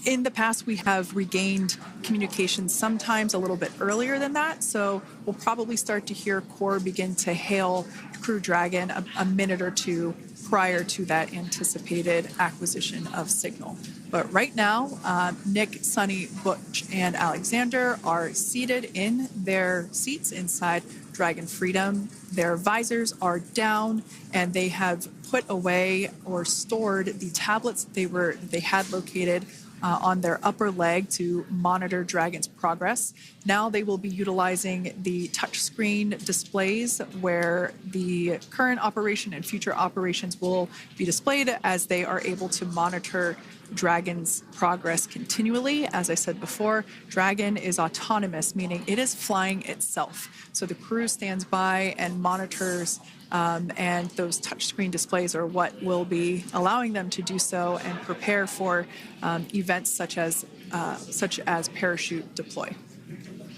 In the past, we have regained communication sometimes a little bit earlier than that, so we'll probably start to hear Core begin to hail Crew Dragon a minute or two prior to that anticipated acquisition of signal. But right now, Nick, Suni, Butch, and Alexander are seated in their seats inside Dragon Freedom. Their visors are down, and they have put away or stored the tablets they had located on their upper leg to monitor Dragon's progress. Now they will be utilizing the touchscreen displays, where the current operation and future operations will be displayed as they are able to monitor Dragon's progress continually. As I said before, Dragon is autonomous, meaning it is flying itself. So the crew stands by and monitors, and those touchscreen displays are what will be allowing them to do so and prepare for events such as such as parachute deploy.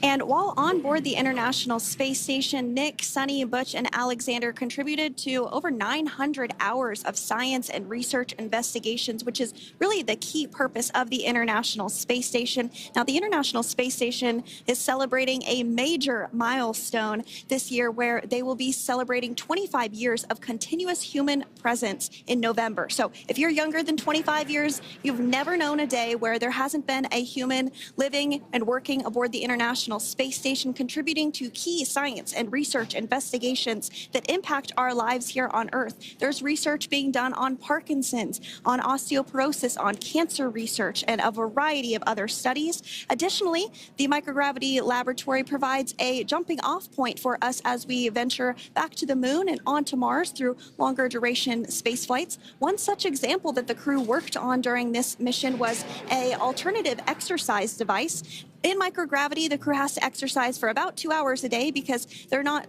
And while on board the International Space Station, Nick, Suni, Butch, and Alexander contributed to over 900 hours of science and research investigations, which is really the key purpose of the International Space Station. Now, the International Space Station is celebrating a major milestone this year where they will be celebrating 25 years of continuous human presence in November. So if you're younger than 25 years, you've never known a day where there hasn't been a human living and working aboard the International Space Station, contributing to key science and research investigations that impact our lives here on Earth. There's research being done on Parkinson's, on osteoporosis, on cancer research, and a variety of other studies. Additionally, the microgravity laboratory provides a jumping off point for us as we venture back to the moon and onto Mars through longer duration space flights. One such example that the crew worked on during this mission was an alternative exercise device. In microgravity, the crew has to exercise for about 2 hours a day because they're not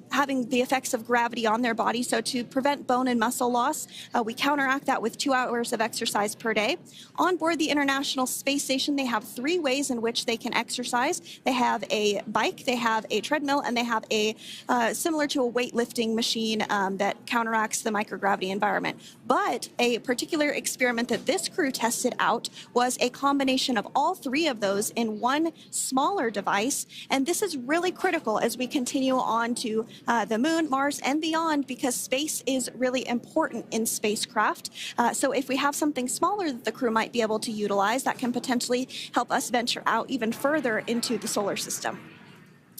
having the effects of gravity on their body. So to prevent bone and muscle loss, we counteract that with 2 hours of exercise per day. On board the International Space Station, they have 3 ways in which they can exercise. They have a bike, they have a treadmill, and they have a similar to a weightlifting machine that counteracts the microgravity environment. But a particular experiment that this crew tested out was a combination of all 3 of those in one smaller device. And this is really critical as we continue on to the moon, Mars, and beyond, because space is really important in spacecraft. So if we have something smaller that the crew might be able to utilize, that can potentially help us venture out even further into the solar system.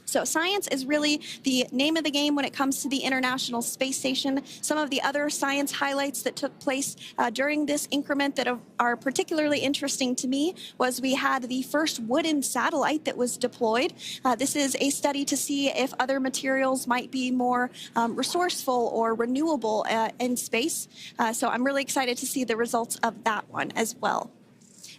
So science is really the name of the game when it comes to the International Space Station. Some of the other science highlights that took place during this increment that are particularly interesting to me was we had the first wooden satellite that was deployed. This is a study to see if other materials might be more resourceful or renewable in space. So I'm really excited to see the results of that one as well.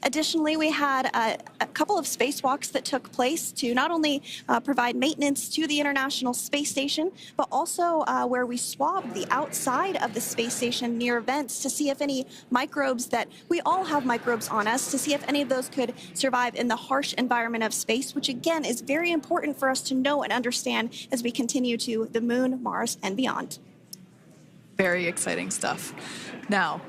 Additionally, we had a couple of spacewalks that took place to not only provide maintenance to the International Space Station, but also where we swabbed the outside of the space station near vents to see if any microbes that we all have microbes on us, to see if any of those could survive in the harsh environment of space, which again is very important for us to know and understand as we continue to the moon, Mars, and beyond. Very exciting stuff. Now,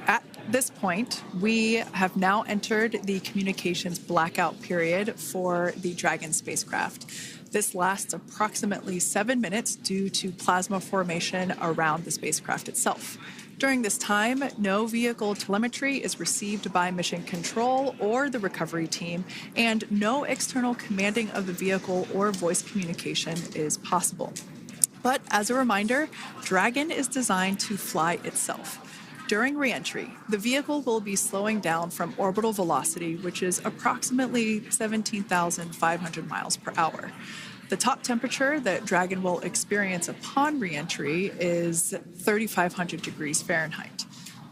at this point, we have now entered the communications blackout period for the Dragon spacecraft. This lasts approximately 7 minutes due to plasma formation around the spacecraft itself. During this time, no vehicle telemetry is received by mission control or the recovery team, and no external commanding of the vehicle or voice communication is possible. But as a reminder, Dragon is designed to fly itself. During re-entry, the vehicle will be slowing down from orbital velocity, which is approximately 17,500 miles per hour. The top temperature that Dragon will experience upon re-entry is 3,500 degrees Fahrenheit.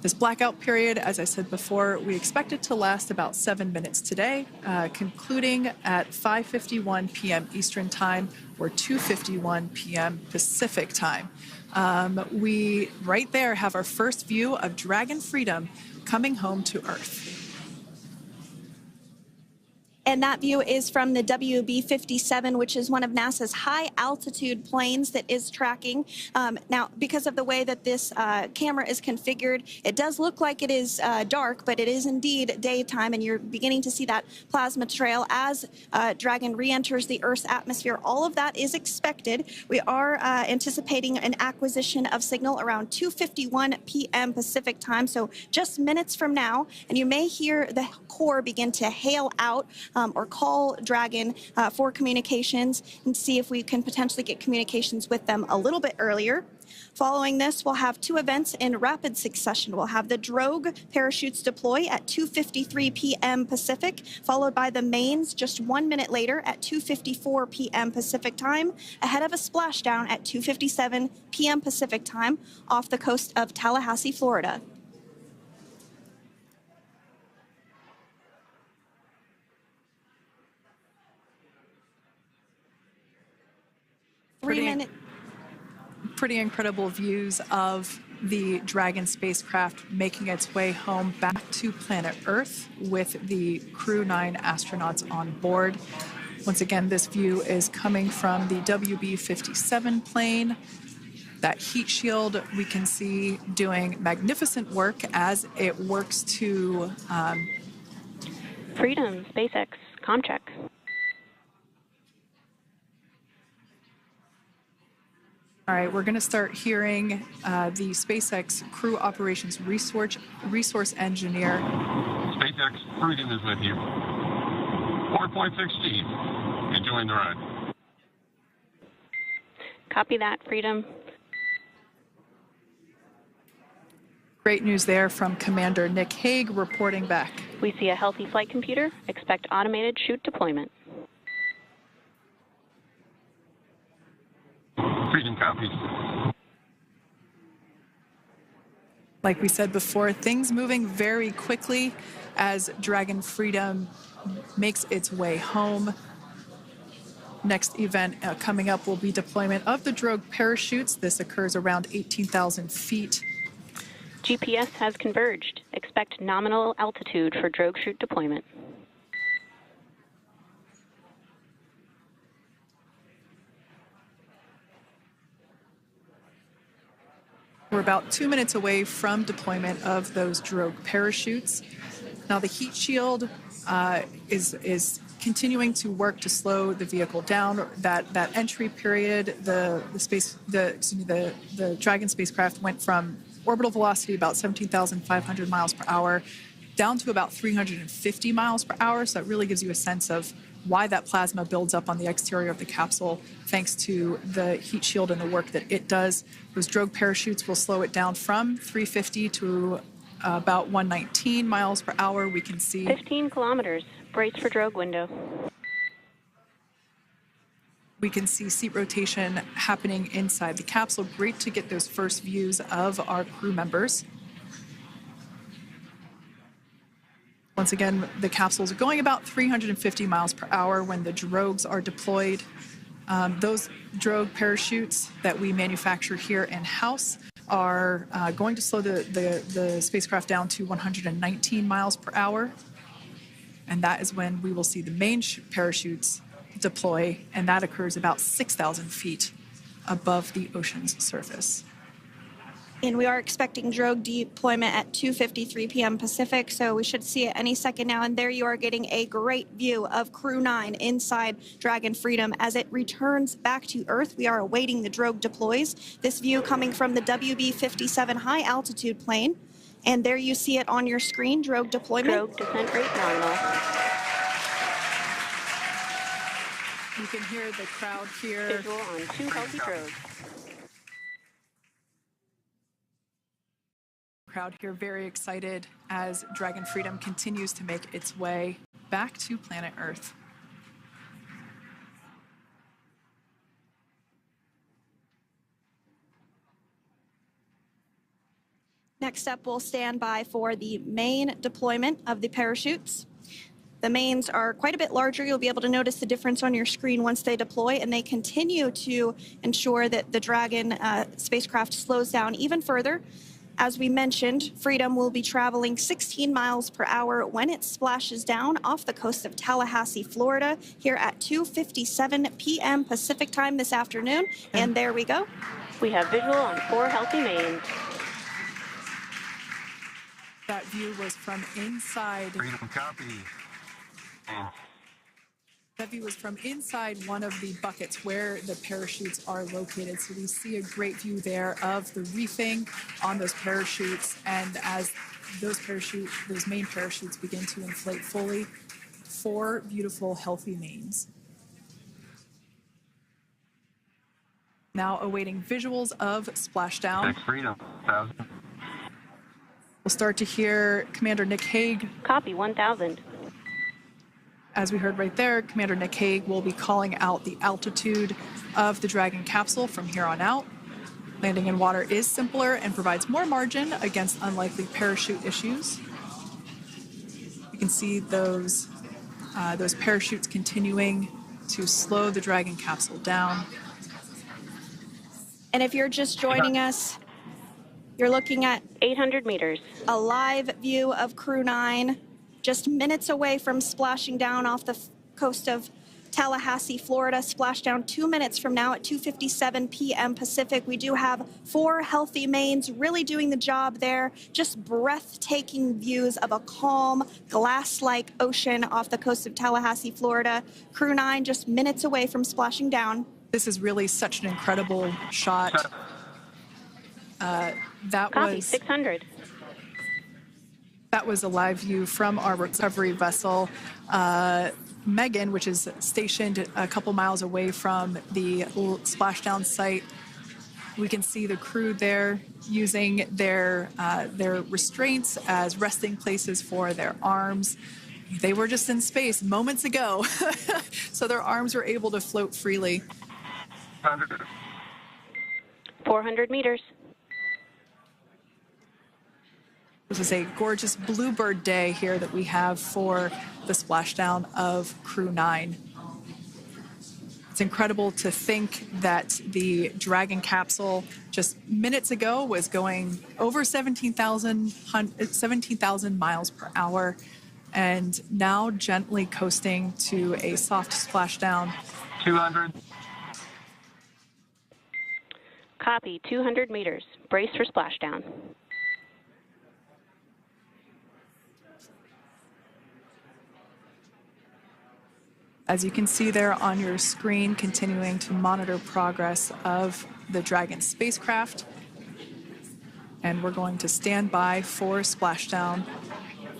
This blackout period, as I said before, we expect it to last about 7 minutes today, concluding at 5:51 p.m. Eastern Time or 2:51 p.m. Pacific Time. We right there have our first view of Dragon Freedom coming home to Earth. And that view is from the WB-57, which is one of NASA's high-altitude planes that is tracking. Now, because of the way that this camera is configured, it does look like it is dark, but it is indeed daytime, and you're beginning to see that plasma trail as Dragon re-enters the Earth's atmosphere. All of that is expected. We are anticipating an acquisition of signal around 2:51 p.m. Pacific Time, so just minutes from now, and you may hear the core begin to hail out or call Dragon for communications and see if we can potentially get communications with them a little bit earlier. Following this, we'll have 2 events in rapid succession. We'll have the drogue parachutes deploy at 2:53 p.m. Pacific, followed by the mains just 1 minute later at 2:54 p.m. Pacific Time, ahead of a splashdown at 2:57 p.m. Pacific Time off the coast of Tallahassee, Florida. Pretty incredible views of the Dragon spacecraft making its way home back to planet Earth with the Crew 9 astronauts on board. Once again, this view is coming from the WB-57 plane. That heat shield we can see doing magnificent work as it works to... Freedom, SpaceX, comm check. All right, we're going to start hearing the SpaceX crew operations resource engineer. SpaceX Freedom is with you. 4.16. Enjoying the ride. Copy that, Freedom. Great news there from Commander Nick Hague reporting back. We see a healthy flight computer. Expect automated chute deployment. Freedom copies. Like we said before, things moving very quickly as Dragon Freedom makes its way home. Next event coming up will be deployment of the drogue parachutes. This occurs around 18,000 feet. GPS has converged. Expect nominal altitude for drogue chute deployment. We're about 2 minutes away from deployment of those drogue parachutes. Now the heat shield is continuing to work to slow the vehicle down. That entry period, the Dragon spacecraft went from orbital velocity about 17,500 miles per hour down to about 350 miles per hour. So it really gives you a sense of why that plasma builds up on the exterior of the capsule, thanks to the heat shield and the work that it does. Those drogue parachutes will slow it down from 350 to about 119 miles per hour. We can see 15 kilometers. Brace for drogue window. We can see seat rotation happening inside the capsule. Great to get those first views of our crew members. Once again, the capsules are going about 350 miles per hour when the drogues are deployed. Those drogue parachutes that we manufacture here in-house are going to slow the spacecraft down to 119 miles per hour. And that is when we will see the main parachutes deploy, and that occurs about 6,000 feet above the ocean's surface. And we are expecting drogue deployment at 2:53 p.m. Pacific, so we should see it any second now. And there you are getting a great view of Crew 9 inside Dragon Freedom as it returns back to Earth. We are awaiting the drogue deploys. This view coming from the WB-57 high-altitude plane. And there you see it on your screen, drogue deployment. Drogue descent rate nominal. You can hear the crowd here. Visual on 2 healthy drogues. Crowd here very excited as Dragon Freedom continues to make its way back to planet Earth. Next up, we'll stand by for the main deployment of the parachutes. The mains are quite a bit larger. You'll be able to notice the difference on your screen once they deploy, and they continue to ensure that the Dragon spacecraft slows down even further. As we mentioned, Freedom will be traveling 16 miles per hour when it splashes down off the coast of Tallahassee, Florida, here at 2:57 p.m. Pacific time this afternoon. And there we go. We have visual on 4 healthy mains. That view was from inside. Freedom copy. That view was from inside one of the buckets where the parachutes are located. So we see a great view there of the reefing on those parachutes. And as those main parachutes begin to inflate fully, 4 beautiful, healthy mains. Now awaiting visuals of splashdown. Freedom, 1,000. We'll start to hear Commander Nick Hague. Copy, 1,000. As we heard right there, Commander Nick Hague will be calling out the altitude of the Dragon capsule from here on out. Landing in water is simpler and provides more margin against unlikely parachute issues. You can see those parachutes continuing to slow the Dragon capsule down. And if you're just joining us, You're looking at 800 meters. a live view of Crew 9, just minutes away from splashing down off the coast of Tallahassee, Florida. Splashdown 2 minutes from now at 2:57 p.m. Pacific. We do have 4 healthy mains really doing the job there. Just breathtaking views of a calm, glass-like ocean off the coast of Tallahassee, Florida. Crew 9 just minutes away from splashing down. This is really such an incredible shot. That Copy, was 600. That was a live view from our recovery vessel, Megan, which is stationed a couple miles away from the splashdown site. We can see the crew there using their restraints as resting places for their arms. They were just in space moments ago, so their arms were able to float freely. 400 meters. This is a gorgeous bluebird day here that we have for the splashdown of Crew 9. It's incredible to think that the Dragon capsule just minutes ago was going over 17,000 miles per hour and now gently coasting to a soft splashdown. 200. Copy, 200 meters. Brace for splashdown. As you can see there on your screen, continuing to monitor progress of the Dragon spacecraft. And we're going to stand by for splashdown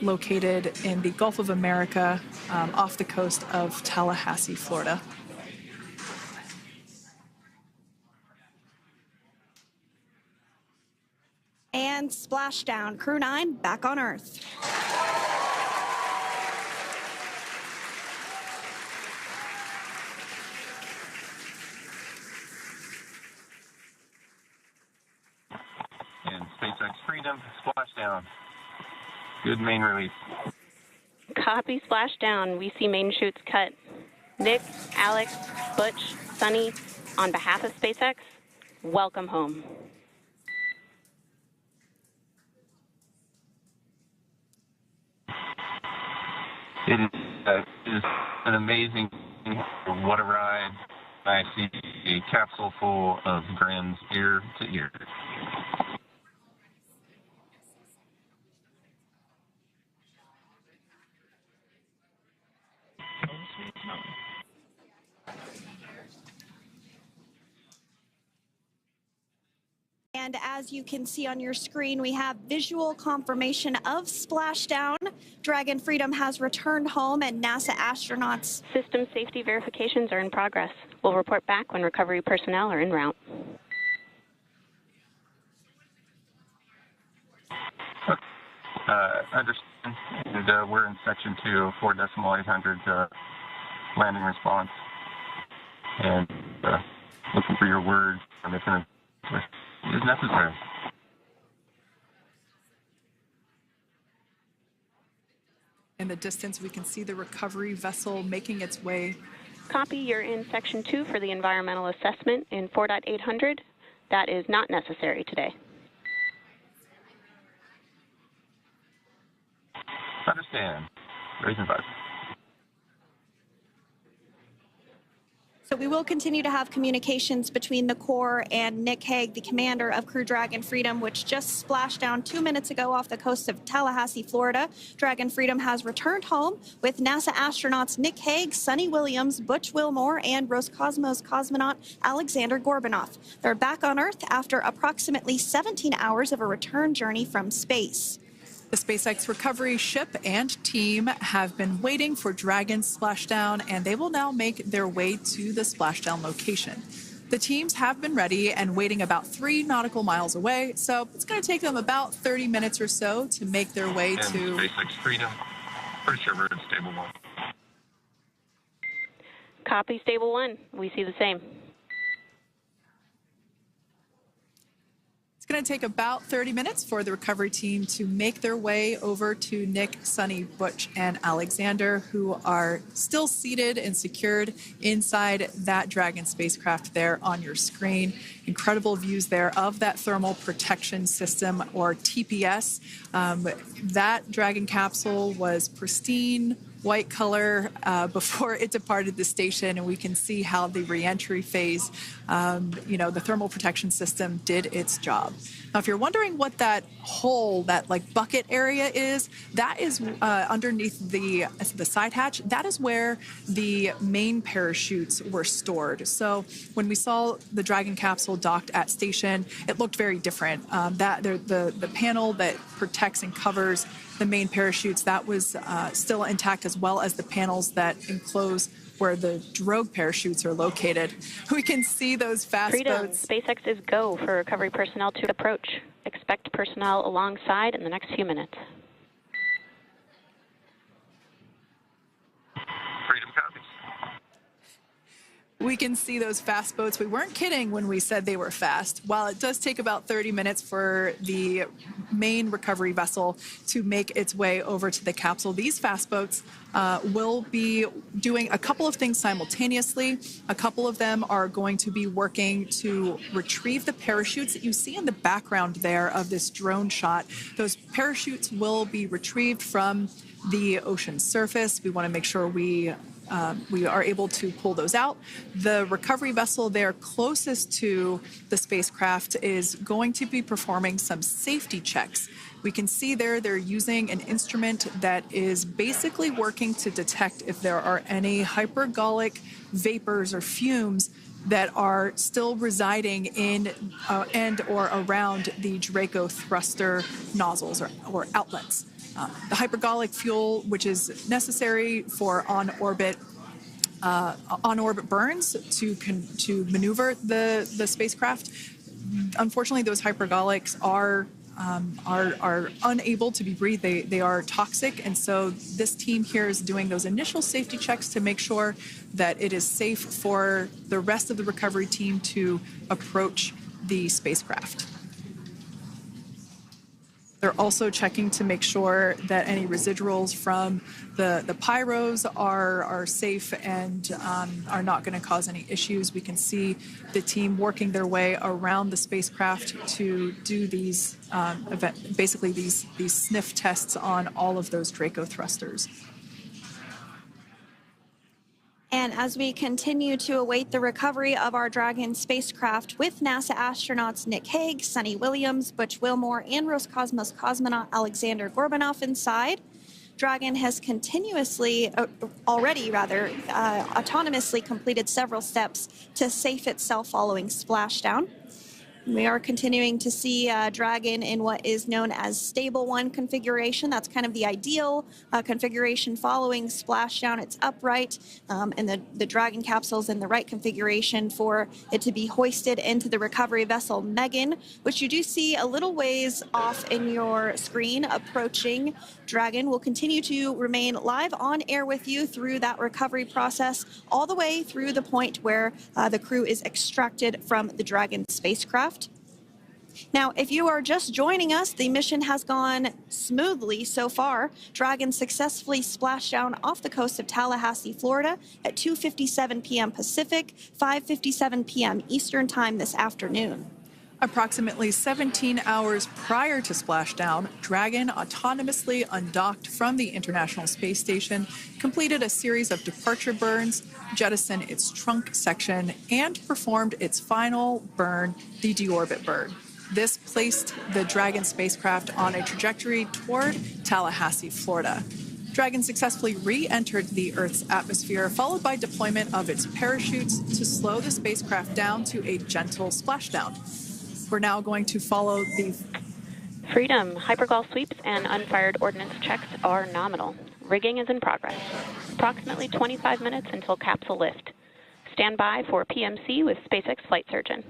located in the Gulf of America off the coast of Tallahassee, Florida. And splashdown. Crew 9 back on Earth. And SpaceX Freedom, splashdown. Good main release. Copy, splashdown. We see main chutes cut. Nick, Alex, Butch, Suni, on behalf of SpaceX, welcome home. It is an amazing, what a ride. I see a capsule full of grins ear to ear. And as you can see on your screen, we have visual confirmation of splashdown. Dragon Freedom has returned home and NASA astronauts. System safety verifications are in progress. We'll report back when recovery personnel are en route. Understand, and we're in section 2, 4.800 landing response. And looking for your words on if it is necessary. In the distance, we can see the recovery vessel making its way. Copy, you're in section 2 for the environmental assessment in 4.800. That is not necessary today. Understand. Raise and advise. So we will continue to have communications between the Corps and Nick Hague, the commander of Crew Dragon Freedom, which just splashed down 2 minutes ago off the coast of Tallahassee, Florida. Dragon Freedom has returned home with NASA astronauts Nick Hague, Suni Williams, Butch Wilmore, and Roscosmos cosmonaut Aleksandr Gorbunov. They're back on Earth after approximately 17 hours of a return journey from space. The SpaceX recovery ship and team have been waiting for Dragon's splashdown, and they will now make their way to the splashdown location. The teams have been ready and waiting about 3 nautical miles away, so it's going to take them about 30 minutes or so to make their way and to SpaceX Freedom. Pretty sure we're in stable 1. Copy, stable 1. We see the same. It's going going to take about 30 minutes for the recovery team to make their way over to Nick, Suni, Butch, and Alexander, who are still seated and secured inside that Dragon spacecraft there on your screen. Incredible views there of that thermal protection system, or TPS. That Dragon capsule was pristine, white color before it departed the station, and we can see how the reentry phase, the thermal protection system did its job. Now, if you're wondering what that hole, that like bucket area is, that is underneath the side hatch. That is where the main parachutes were stored. So when we saw the Dragon capsule docked at station, it looked very different. The panel that protects and covers the main parachutes, that was still intact, as well as the panels that enclose where the drogue parachutes are located. We can see those fast boats. SpaceX is go for recovery personnel to approach. Expect personnel alongside in the next few minutes. Freedom copies. We can see those fast boats. We weren't kidding when we said they were fast. While it does take about 30 minutes for the main recovery vessel to make its way over to the capsule, these fast boats will be doing a couple of things simultaneously. A couple of them are going to be working to retrieve the parachutes that you see in the background there of this drone shot. Those parachutes will be retrieved from the ocean surface. We want to make sure we are able to pull those out. The recovery vessel there closest to the spacecraft is going to be performing some safety checks. We can see there they're using an instrument that is basically working to detect if there are any hypergolic vapors or fumes that are still residing in and or around the Draco thruster nozzles or outlets. The hypergolic fuel, which is necessary for on-orbit burns to maneuver the spacecraft. Unfortunately, those hypergolics are unable to be breathed. They are toxic, and so this team here is doing those initial safety checks to make sure that it is safe for the rest of the recovery team to approach the spacecraft. They're also checking to make sure that any residuals from the pyros are safe and are not going to cause any issues. We can see the team working their way around the spacecraft to do these these sniff tests on all of those Draco thrusters. And as we continue to await the recovery of our Dragon spacecraft with NASA astronauts Nick Hague, Suni Williams, Butch Wilmore, and Roscosmos cosmonaut Aleksandr Gorbunov inside, Dragon has autonomously completed several steps to safe itself following splashdown. We are continuing to see Dragon in what is known as stable 1 configuration. That's kind of the ideal configuration following splashdown. It's upright, and the Dragon capsule is in the right configuration for it to be hoisted into the recovery vessel Megan, which you do see a little ways off in your screen approaching. Dragon will continue to remain live on air with you through that recovery process, all the way through the point where the crew is extracted from the Dragon spacecraft. Now, if you are just joining us, the mission has gone smoothly so far. Dragon successfully splashed down off the coast of Tallahassee, Florida at 2:57 p.m. Pacific, 5:57 p.m. Eastern Time this afternoon. Approximately 17 hours prior to splashdown, Dragon autonomously undocked from the International Space Station, completed a series of departure burns, jettisoned its trunk section, and performed its final burn, the deorbit burn. This placed the Dragon spacecraft on a trajectory toward Tallahassee, Florida. Dragon successfully re-entered the Earth's atmosphere, followed by deployment of its parachutes to slow the spacecraft down to a gentle splashdown. We're now going to follow the Freedom. Hypergol sweeps and unfired ordnance checks are nominal. Rigging is in progress. Approximately 25 minutes until capsule lift. Stand by for PMC with SpaceX flight surgeon.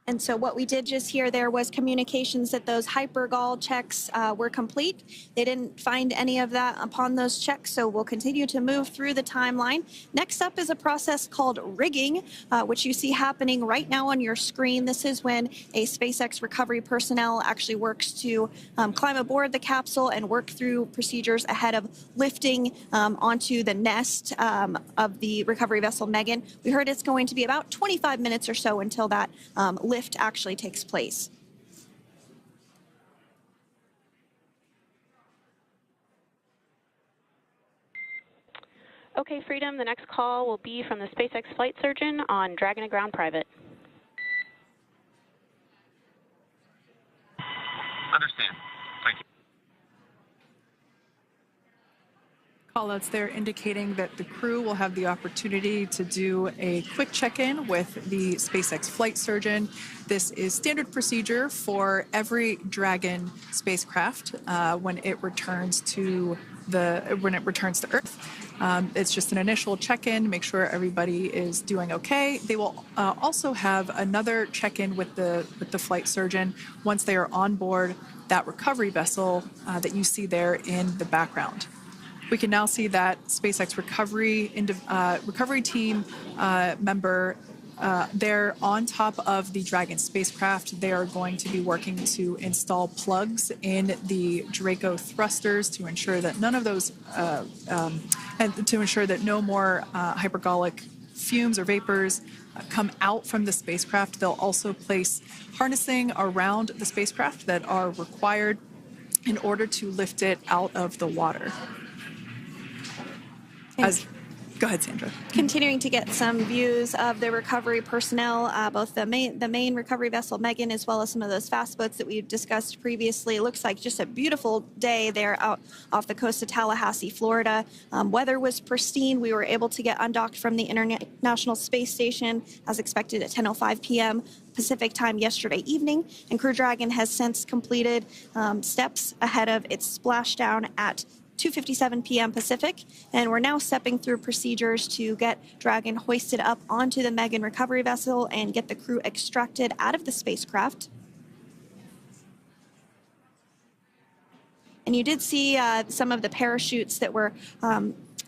And so what we did just hear there was communications that those hypergol checks were complete. They didn't find any of that upon those checks, so we'll continue to move through the timeline. Next up is a process called rigging, which you see happening right now on your screen. This is when a SpaceX recovery personnel actually works to climb aboard the capsule and work through procedures ahead of lifting onto the nest of the recovery vessel Megan. We heard it's going to be about 25 minutes or so until that lift actually takes place. Okay, Freedom, the next call will be from the SpaceX flight surgeon on Dragon to Ground Private. Understand. Thank you. Callouts there indicating that the crew will have the opportunity to do a quick check-in with the SpaceX flight surgeon. This is standard procedure for every Dragon spacecraft when it returns to Earth. It's just an initial check-in, make sure everybody is doing okay. They will also have another check-in with the flight surgeon once they are on board that recovery vessel that you see there in the background. We can now see that SpaceX recovery team member they're on top of the Dragon spacecraft. They are going to be working to install plugs in the Draco thrusters to ensure that none of those, and to ensure that no more hypergolic fumes or vapors come out from the spacecraft. They'll also place harnessing around the spacecraft that are required in order to lift it out of the water. Go ahead, Sandra. Continuing to get some views of the recovery personnel, both the main recovery vessel Megan, as well as some of those fast boats that we've discussed previously. It looks like just a beautiful day there out off the coast of Tallahassee, Florida. Weather was pristine. We were able to get undocked from the International Space Station as expected at 10:05 p.m. Pacific time yesterday evening, and Crew Dragon has since completed steps ahead of its splashdown at 2:57 p.m. Pacific, and we're now stepping through procedures to get Dragon hoisted up onto the Megan recovery vessel and get the crew extracted out of the spacecraft. And you did see some of the parachutes that were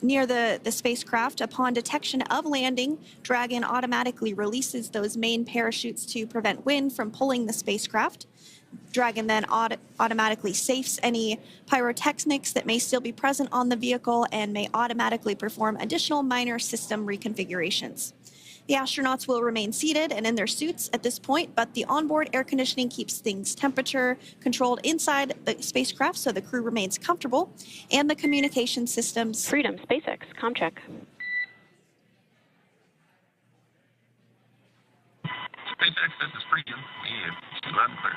near the spacecraft. Upon detection of landing, Dragon automatically releases those main parachutes to prevent wind from pulling the spacecraft. Dragon then automatically safes any pyrotechnics that may still be present on the vehicle and may automatically perform additional minor system reconfigurations. The astronauts will remain seated and in their suits at this point, but the onboard air conditioning keeps things temperature controlled inside the spacecraft so the crew remains comfortable, and the communication systems. Freedom, SpaceX, ComCheck. SpaceX, this is Freedom. Loud and clear.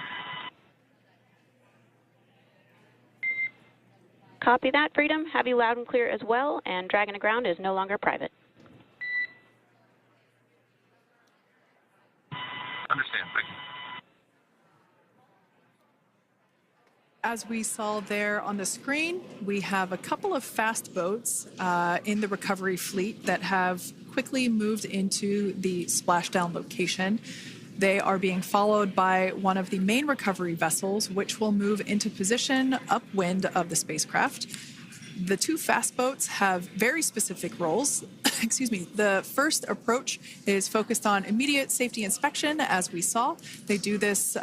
Copy that, Freedom. Have you loud and clear as well, and Dragon to Ground is no longer private. Understand, thank you. As we saw there on the screen, we have a couple of fast boats in the recovery fleet that have quickly moved into the splashdown location. They are being followed by one of the main recovery vessels, which will move into position upwind of the spacecraft. The two fast boats have very specific roles. Excuse me. The first approach is focused on immediate safety inspection, as we saw. They do this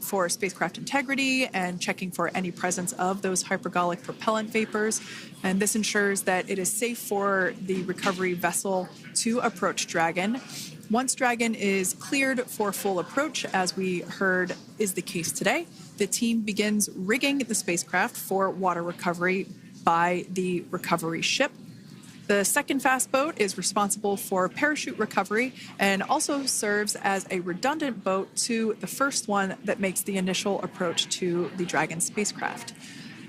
for spacecraft integrity and checking for any presence of those hypergolic propellant vapors. And this ensures that it is safe for the recovery vessel to approach Dragon. Once Dragon is cleared for full approach, as we heard is the case today, the team begins rigging the spacecraft for water recovery by the recovery ship. The second fast boat is responsible for parachute recovery and also serves as a redundant boat to the first one that makes the initial approach to the Dragon spacecraft.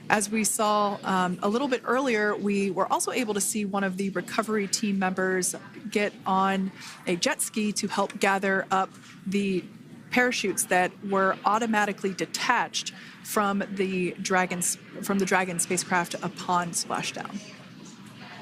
As we saw a little bit earlier, we were also able to see one of the recovery team members get on a jet ski to help gather up the parachutes that were automatically detached from the Dragon spacecraft upon splashdown.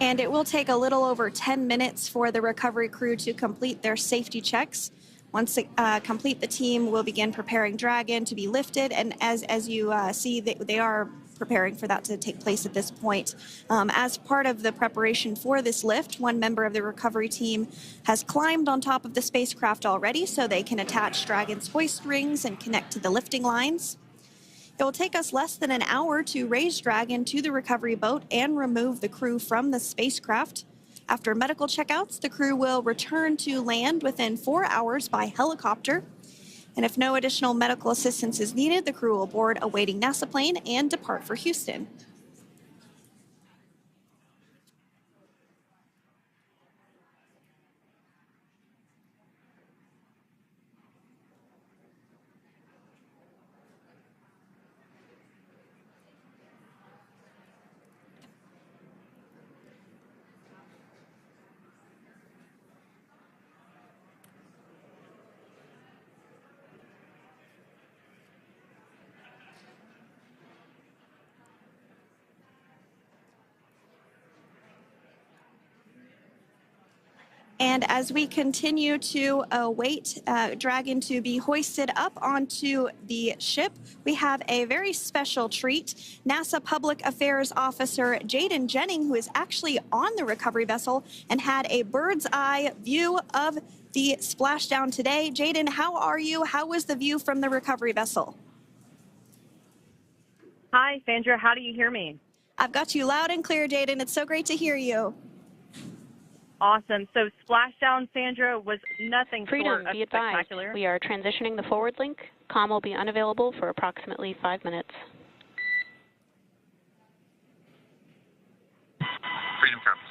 And it will take a little over 10 minutes for the recovery crew to complete their safety checks. Once complete, the team will begin preparing Dragon to be lifted, and as you see, they are preparing for that to take place at this point. As part of the preparation for this lift, one member of the recovery team has climbed on top of the spacecraft already so they can attach Dragon's hoist rings and connect to the lifting lines. It will take us less than an hour to raise Dragon to the recovery boat and remove the crew from the spacecraft. After medical checkouts, the crew will return to land within 4 hours by helicopter. And if no additional medical assistance is needed, the crew will board a waiting NASA plane and depart for Houston. And as we continue to await Dragon to be hoisted up onto the ship, we have a very special treat. NASA Public Affairs Officer Jaden Jennings, who is actually on the recovery vessel and had a bird's eye view of the splashdown today. Jaden, how are you? How was the view from the recovery vessel? Hi, Sandra. How do you hear me? I've got you loud and clear, Jaden. It's so great to hear you. Awesome. So splashdown, Sandra, was nothing short of be advised. spectacular. We are transitioning the forward link. Comm will be unavailable for approximately 5 minutes. Freedom comes.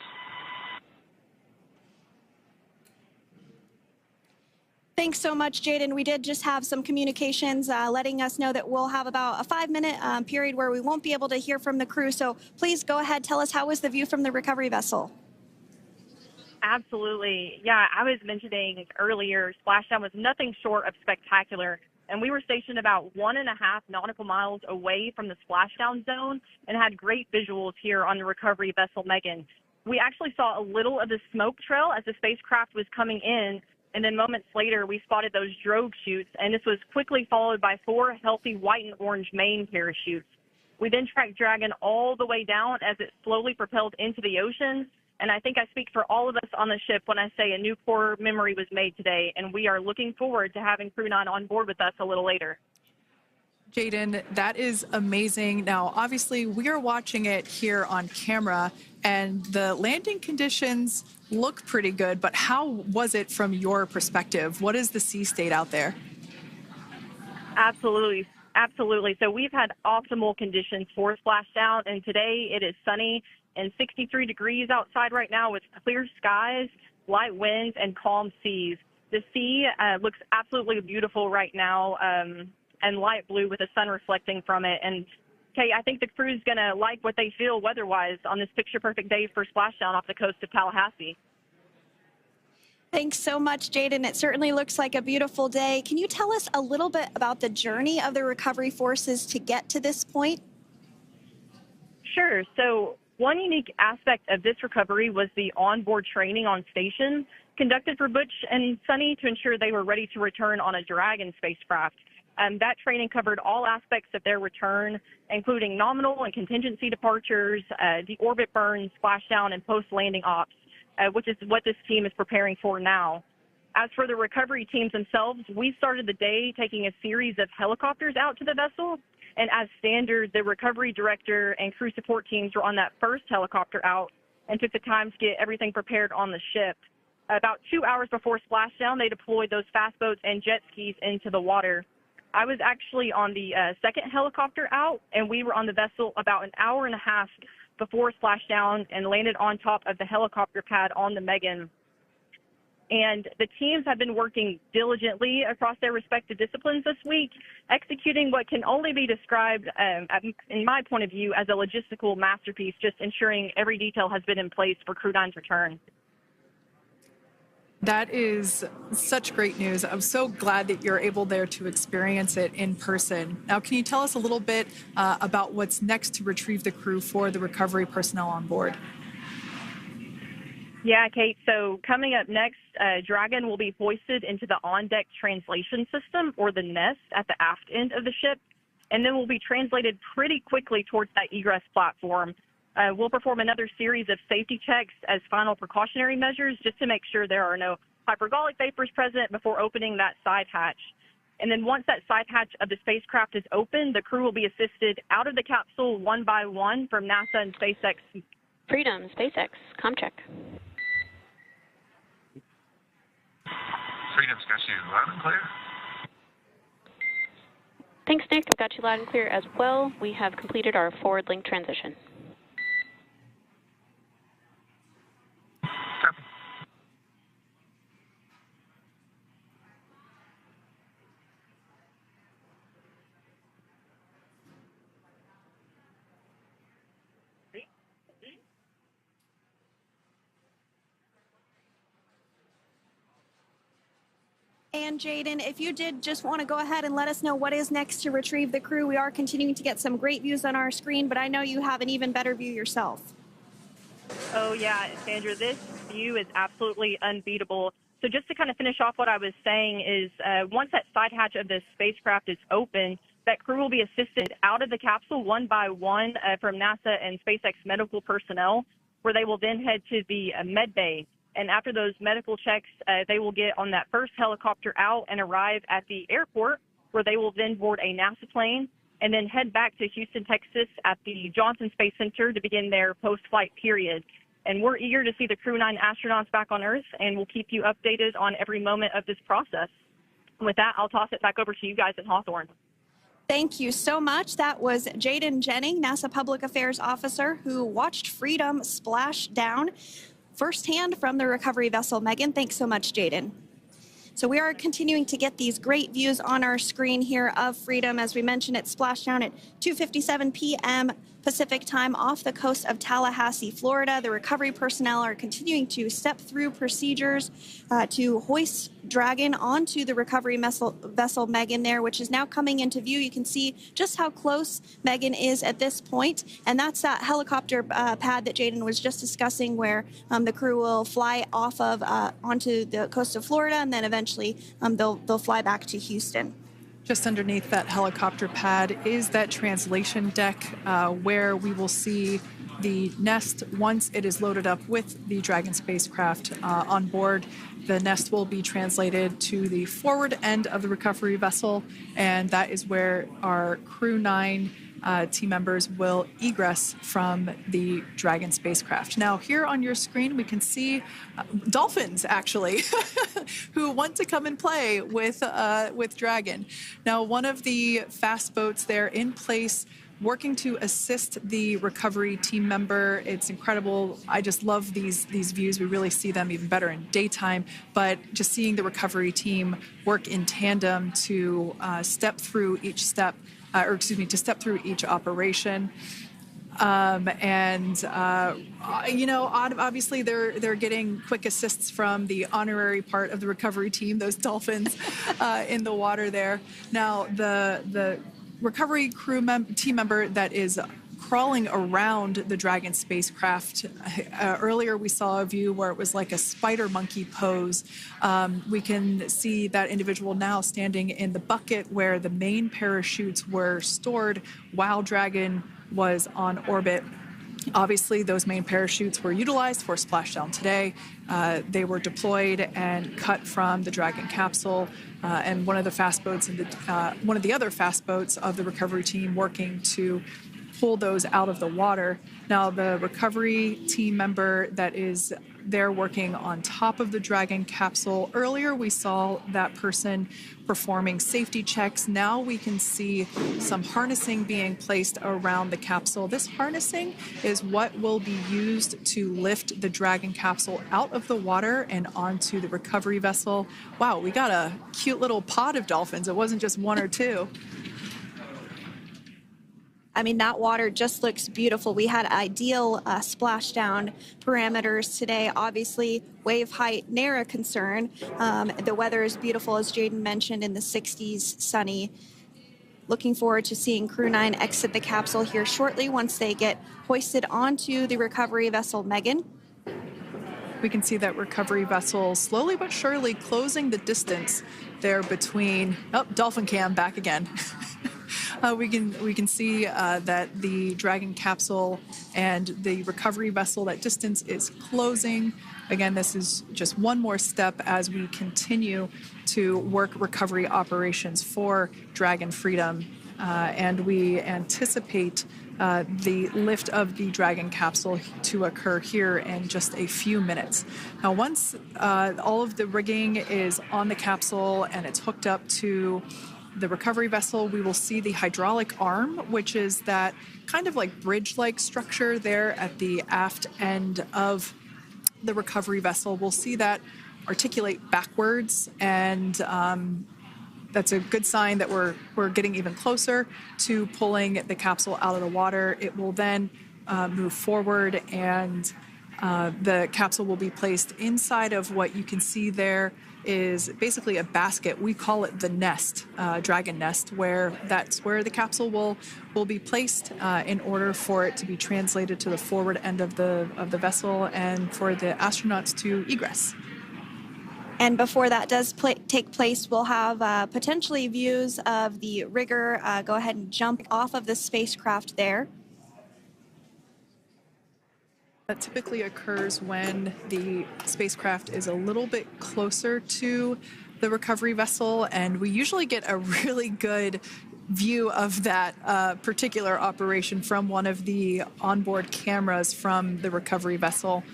Thanks so much, Jaden. We did just have some communications letting us know that we'll have about a 5-minute period where we won't be able to hear from the crew. So please go ahead, tell us, how was the view from the recovery vessel? Absolutely. Yeah, I was mentioning earlier, splashdown was nothing short of spectacular. And we were stationed about 1.5 nautical miles away from the splashdown zone and had great visuals here on the recovery vessel Megan. We actually saw a little of the smoke trail as the spacecraft was coming in, and then moments later we spotted those drogue chutes, and this was quickly followed by 4 healthy white and orange main parachutes. We then tracked Dragon all the way down as it slowly propelled into the ocean. And I think I speak for all of us on the ship when I say a new core memory was made today, and we are looking forward to having Crew 9 on board with us a little later. Jaden, that is amazing. Now, obviously, we are watching it here on camera, and the landing conditions look pretty good, but how was it from your perspective? What is the sea state out there? Absolutely. Absolutely. So we've had optimal conditions for splashdown, and today it is sunny and 63 degrees outside right now with clear skies, light winds, and calm seas. The sea looks absolutely beautiful right now, and light blue with the sun reflecting from it. And Kay, I think the crew's going to like what they feel weather-wise on this picture-perfect day for splashdown off the coast of Tallahassee. Thanks so much, Jaden. It certainly looks like a beautiful day. Can you tell us a little bit about the journey of the recovery forces to get to this point? Sure. So one unique aspect of this recovery was the onboard training on station conducted for Butch and Suni to ensure they were ready to return on a Dragon spacecraft. That training covered all aspects of their return, including nominal and contingency departures, deorbit burns, splashdown, and post-landing ops, which is what this team is preparing for now. As for the recovery teams themselves, we started the day taking a series of helicopters out to the vessel. And as standard, the recovery director and crew support teams were on that first helicopter out and took the time to get everything prepared on the ship. About 2 hours before splashdown, they deployed those fast boats and jet skis into the water. I was actually on the second helicopter out, and we were on the vessel about an hour and a half before splashdown and landed on top of the helicopter pad on the Megan. And the teams have been working diligently across their respective disciplines this week, executing what can only be described, in my point of view, as a logistical masterpiece, just ensuring every detail has been in place for Crew 9's return. That is such great news. I'm so glad that you're able there to experience it in person. Now, can you tell us a little bit about what's next to retrieve the crew for the recovery personnel on board? Yeah, Kate. So coming up next, Dragon will be hoisted into the on-deck translation system, or the nest, at the aft end of the ship, and then will be translated pretty quickly towards that egress platform. We'll perform another series of safety checks as final precautionary measures just to make sure there are no hypergolic vapors present before opening that side hatch. And then once that side hatch of the spacecraft is open, the crew will be assisted out of the capsule one by one from NASA and SpaceX. Freedom, SpaceX, ComCheck. Freedom's got you loud and clear. Thanks, Nick. I've got you loud and clear as well. We have completed our forward link transition. Copy. And Jaden, if you did just want to go ahead and let us know what is next to retrieve the crew, we are continuing to get some great views on our screen, but I know you have an even better view yourself. Oh, yeah, Sandra, this view is absolutely unbeatable. So just to kind of finish off what I was saying is once that side hatch of the spacecraft is open, that crew will be assisted out of the capsule one by one from NASA and SpaceX medical personnel, where they will then head to the med bay. And after those medical checks, they will get on that first helicopter out and arrive at the airport, where they will then board a NASA plane and then head back to Houston, Texas at the Johnson Space Center to begin their post-flight period. And we're eager to see the Crew 9 astronauts back on Earth, and we'll keep you updated on every moment of this process. And with that, I'll toss it back over to you guys at Hawthorne. Thank you so much. That was Jaden Jennings, NASA Public Affairs Officer, who watched Freedom splash down firsthand from the recovery vessel Megan. Thanks so much, Jaden. So we are continuing to get these great views on our screen here of Freedom. As we mentioned, it splashed down at 2:57 p.m. Pacific time off the coast of Tallahassee, Florida. The recovery personnel are continuing to step through procedures to hoist Dragon onto the recovery vessel Megan there, which is now coming into view. You can see just how close Megan is at this point, and that's that helicopter pad that Jaden was just discussing, where the crew will fly off of onto the coast of Florida, and then eventually they'll fly back to Houston. Just underneath that helicopter pad is that translation deck where we will see the nest once it is loaded up with the Dragon spacecraft on board. The nest will be translated to the forward end of the recovery vessel, and that is where our Crew 9 team members will egress from the Dragon spacecraft. Now, here on your screen, we can see dolphins, actually, who want to come and play with Dragon. Now, one of the fast boats there in place, working to assist the recovery team member. It's incredible. I just love these views. We really see them even better in daytime, but just seeing the recovery team work in tandem to step through each step, to step through each operation. Obviously they're getting quick assists from the honorary part of the recovery team, those dolphins in the water there. Now, the recovery team member that is crawling around the Dragon spacecraft. Earlier we saw a view where it was like a spider monkey pose. We can see that individual now standing in the bucket where the main parachutes were stored while Dragon was on orbit. Obviously, those main parachutes were utilized for splashdown today. They were deployed and cut from the Dragon capsule, and one of the other fast boats of the recovery team working to pull those out of the water. Now, the recovery team member that is there working on top of the Dragon capsule, earlier we saw that person performing safety checks. Now we can see some harnessing being placed around the capsule. This harnessing is what will be used to lift the Dragon capsule out of the water and onto the recovery vessel. Wow, we got a cute little pod of dolphins. It wasn't just one or two. I mean, that water just looks beautiful. We had ideal splashdown parameters today. Obviously, wave height, ne'er a concern. The weather is beautiful, as Jaden mentioned, in the 60s, sunny. Looking forward to seeing Crew 9 exit the capsule here shortly once they get hoisted onto the recovery vessel Megan. We can see that recovery vessel slowly but surely closing the distance there between, oh, dolphin cam back again. We can see that the Dragon capsule and the recovery vessel, that distance is closing. Again, this is just one more step as we continue to work recovery operations for Dragon Freedom, and we anticipate the lift of the Dragon capsule to occur here in just a few minutes. Now, once all of the rigging is on the capsule and it's hooked up to the recovery vessel, we will see the hydraulic arm, which is that kind of like bridge-like structure there at the aft end of the recovery vessel. We'll see that articulate backwards, and that's a good sign that we're getting even closer to pulling the capsule out of the water. It will then move forward, and the capsule will be placed inside of what you can see there is basically a basket. We call it the nest, Dragon nest, where that's where the capsule will be placed in order for it to be translated to the forward end of the vessel and for the astronauts to egress. And before that does take place, we'll have potentially views of the rigger go ahead and jump off of the spacecraft there. That typically occurs when the spacecraft is a little bit closer to the recovery vessel, and we usually get a really good view of that particular operation from one of the onboard cameras from the recovery vessel.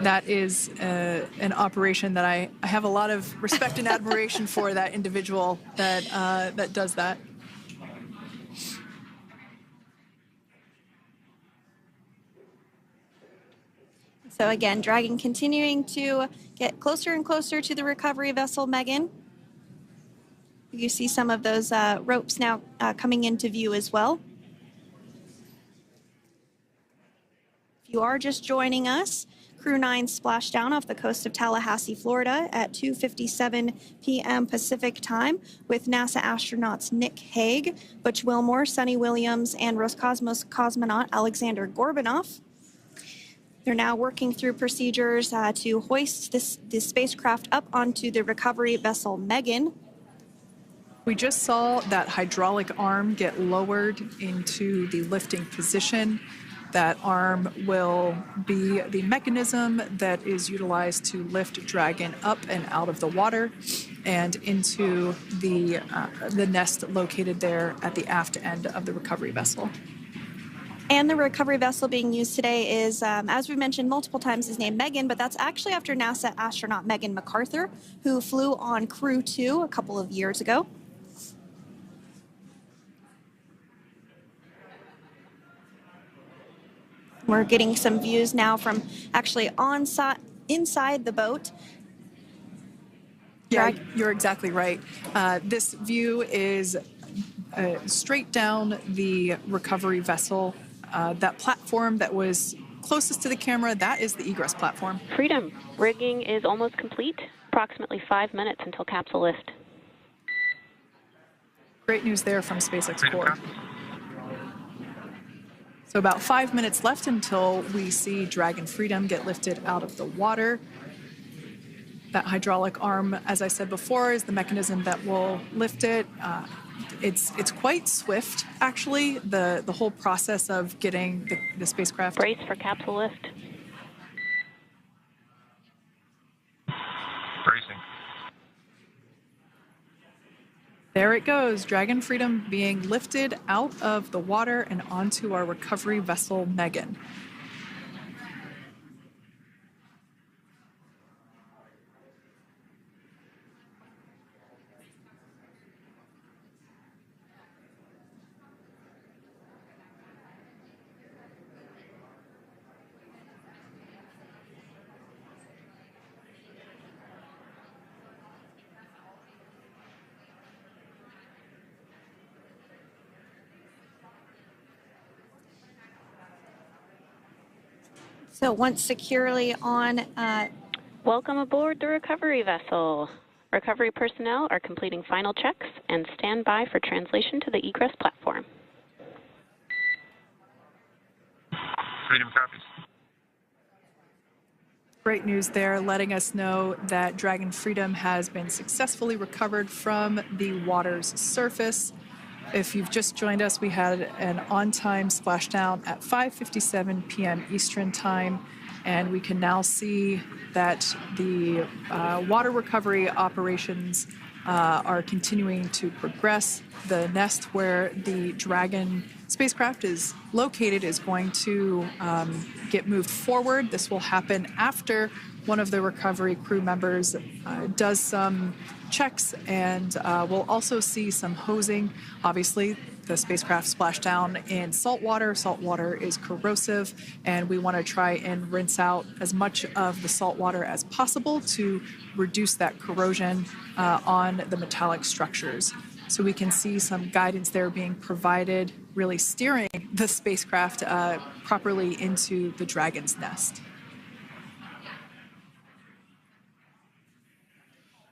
That is an operation that I have a lot of respect and admiration for, that individual that does that. So again, Dragon continuing to get closer and closer to the recovery vessel, Megan. You see some of those ropes now coming into view as well. If you are just joining us, Crew 9 splashed down off the coast of Tallahassee, Florida at 2:57 p.m. Pacific time with NASA astronauts Nick Hague, Butch Wilmore, Suni Williams, and Roscosmos cosmonaut Aleksandr Gorbunov. They're now working through procedures to hoist this spacecraft up onto the recovery vessel Megan. We just saw that hydraulic arm get lowered into the lifting position. That arm will be the mechanism that is utilized to lift Dragon up and out of the water and into the nest located there at the aft end of the recovery vessel. And the recovery vessel being used today is, as we mentioned multiple times, is named Megan, but that's actually after NASA astronaut Megan McArthur, who flew on Crew 2 a couple of years ago. We're getting some views now from actually inside the boat. Yeah, you're exactly right. This view is straight down the recovery vessel. That platform that was closest to the camera, that is the egress platform. Freedom, rigging is almost complete. Approximately 5 minutes until capsule lift. Great news there from SpaceX Core. So about 5 minutes left until we see Dragon Freedom get lifted out of the water. That hydraulic arm, as I said before, is the mechanism that will lift it. It's quite swift, actually, the whole process of getting the spacecraft. Brace for capsule lift. Bracing. There it goes, Dragon Freedom being lifted out of the water and onto our recovery vessel, Megan. So once securely on... Welcome aboard the recovery vessel. Recovery personnel are completing final checks and stand by for translation to the egress platform. Freedom copies. Great news there, letting us know that Dragon Freedom has been successfully recovered from the water's surface. If you've just joined us, we had an on-time splashdown at 5:57 p.m. Eastern Time, and we can now see that the water recovery operations are continuing to progress. The nest where the Dragon spacecraft is located is going to get moved forward. This will happen after one of the recovery crew members does some checks, and we'll also see some hosing. Obviously, the spacecraft splashed down in salt water. Salt water is corrosive, and we want to try and rinse out as much of the salt water as possible to reduce that corrosion on the metallic structures. So we can see some guidance there being provided, really steering the spacecraft properly into the Dragon's nest.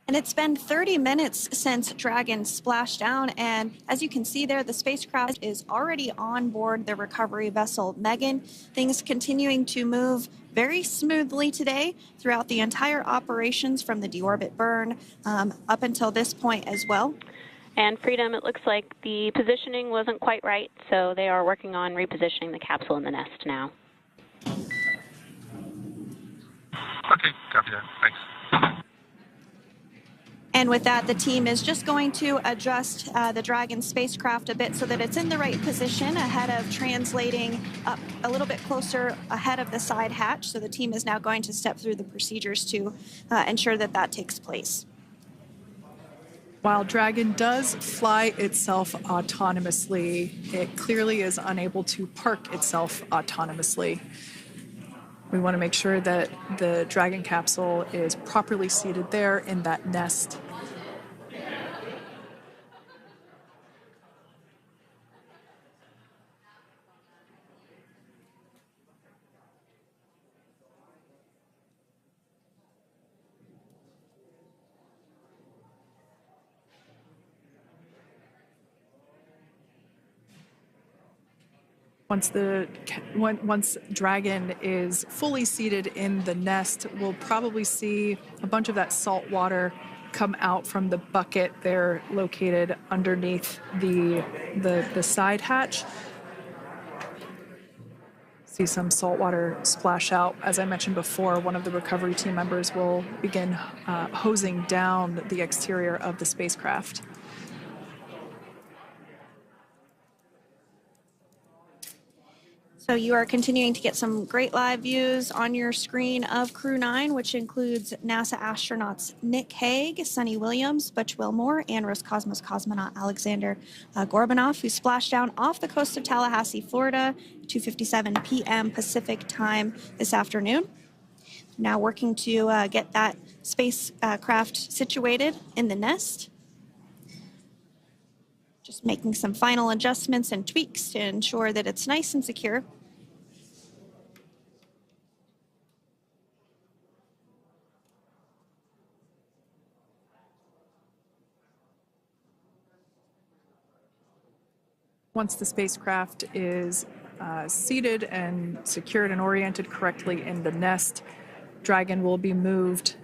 And it's been 30 minutes since Dragon splashed down, and as you can see there, the spacecraft is already on board the recovery vessel Megan. Things continuing to move very smoothly today throughout the entire operations from the deorbit burn up until this point as well. And Freedom, it looks like the positioning wasn't quite right, so they are working on repositioning the capsule in the nest now. Okay, copy that. Thanks. And with that, the team is just going to adjust the Dragon spacecraft a bit so that it's in the right position ahead of translating up a little bit closer ahead of the side hatch. So the team is now going to step through the procedures to ensure that that takes place. While Dragon does fly itself autonomously, it clearly is unable to park itself autonomously. We want to make sure that the Dragon capsule is properly seated there in that nest. Once Dragon is fully seated in the nest, we'll probably see a bunch of that salt water come out from the bucket there located underneath the side hatch. See some salt water splash out. As I mentioned before, one of the recovery team members will begin hosing down the exterior of the spacecraft. So you are continuing to get some great live views on your screen of Crew 9, which includes NASA astronauts Nick Hague, Suni Williams, Butch Wilmore, and Roscosmos cosmonaut Aleksandr Gorbunov, who splashed down off the coast of Tallahassee, Florida, 2:57 p.m. Pacific time this afternoon. Now working to get that spacecraft situated in the nest. Just making some final adjustments and tweaks to ensure that it's nice and secure. Once the spacecraft is seated and secured and oriented correctly in the nest, Dragon will be moved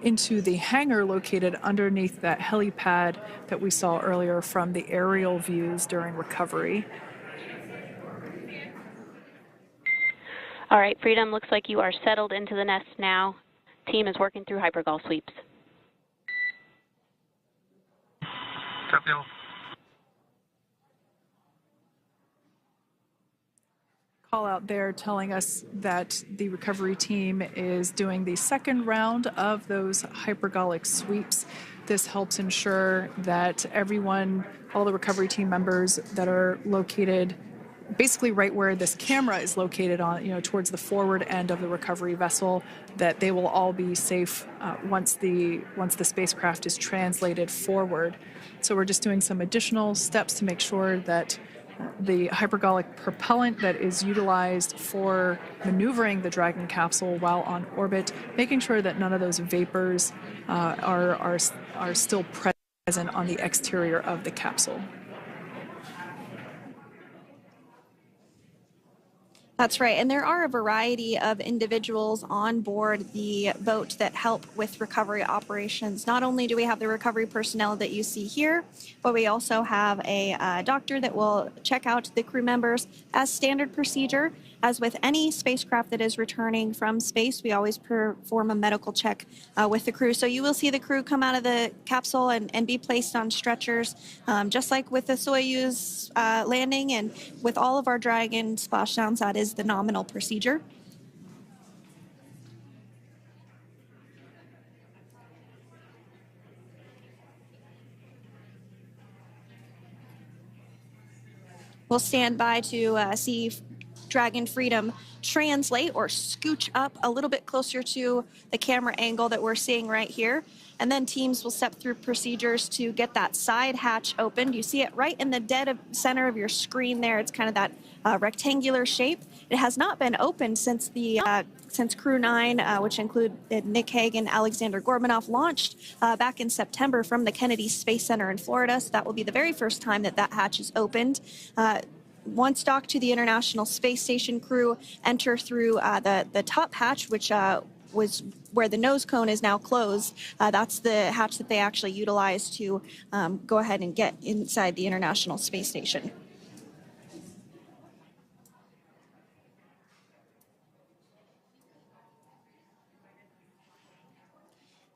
into the hangar located underneath that helipad that we saw earlier from the aerial views during recovery. All right, Freedom, looks like you are settled into the nest now. Team is working through hypergol sweeps. Copy all. Call out there telling us that the recovery team is doing the second round of those hypergolic sweeps. This helps ensure that everyone, all the recovery team members that are located basically right where this camera is located on, towards the forward end of the recovery vessel, that they will all be safe once the spacecraft is translated forward. So we're just doing some additional steps to make sure that the hypergolic propellant that is utilized for maneuvering the Dragon capsule while on orbit, making sure that none of those vapors are still present on the exterior of the capsule. That's right. And there are a variety of individuals on board the boat that help with recovery operations. Not only do we have the recovery personnel that you see here, but we also have a doctor that will check out the crew members as standard procedure. As with any spacecraft that is returning from space, we always perform a medical check with the crew. So you will see the crew come out of the capsule and be placed on stretchers, just like with the Soyuz landing and with all of our Dragon splashdowns, that is the nominal procedure. We'll stand by to see Dragon Freedom translate or scooch up a little bit closer to the camera angle that we're seeing right here. And then teams will step through procedures to get that side hatch opened. You see it right in the dead center of your screen there. It's kind of that rectangular shape. It has not been opened since Crew 9, which include Nick Hague and Aleksandr Gorbunov, launched back in September from the Kennedy Space Center in Florida. So that will be the very first time that that hatch is opened. Once docked to the International Space Station, crew enter through the top hatch, which was where the nose cone is now closed. That's the hatch that they actually utilize to go ahead and get inside the International Space Station.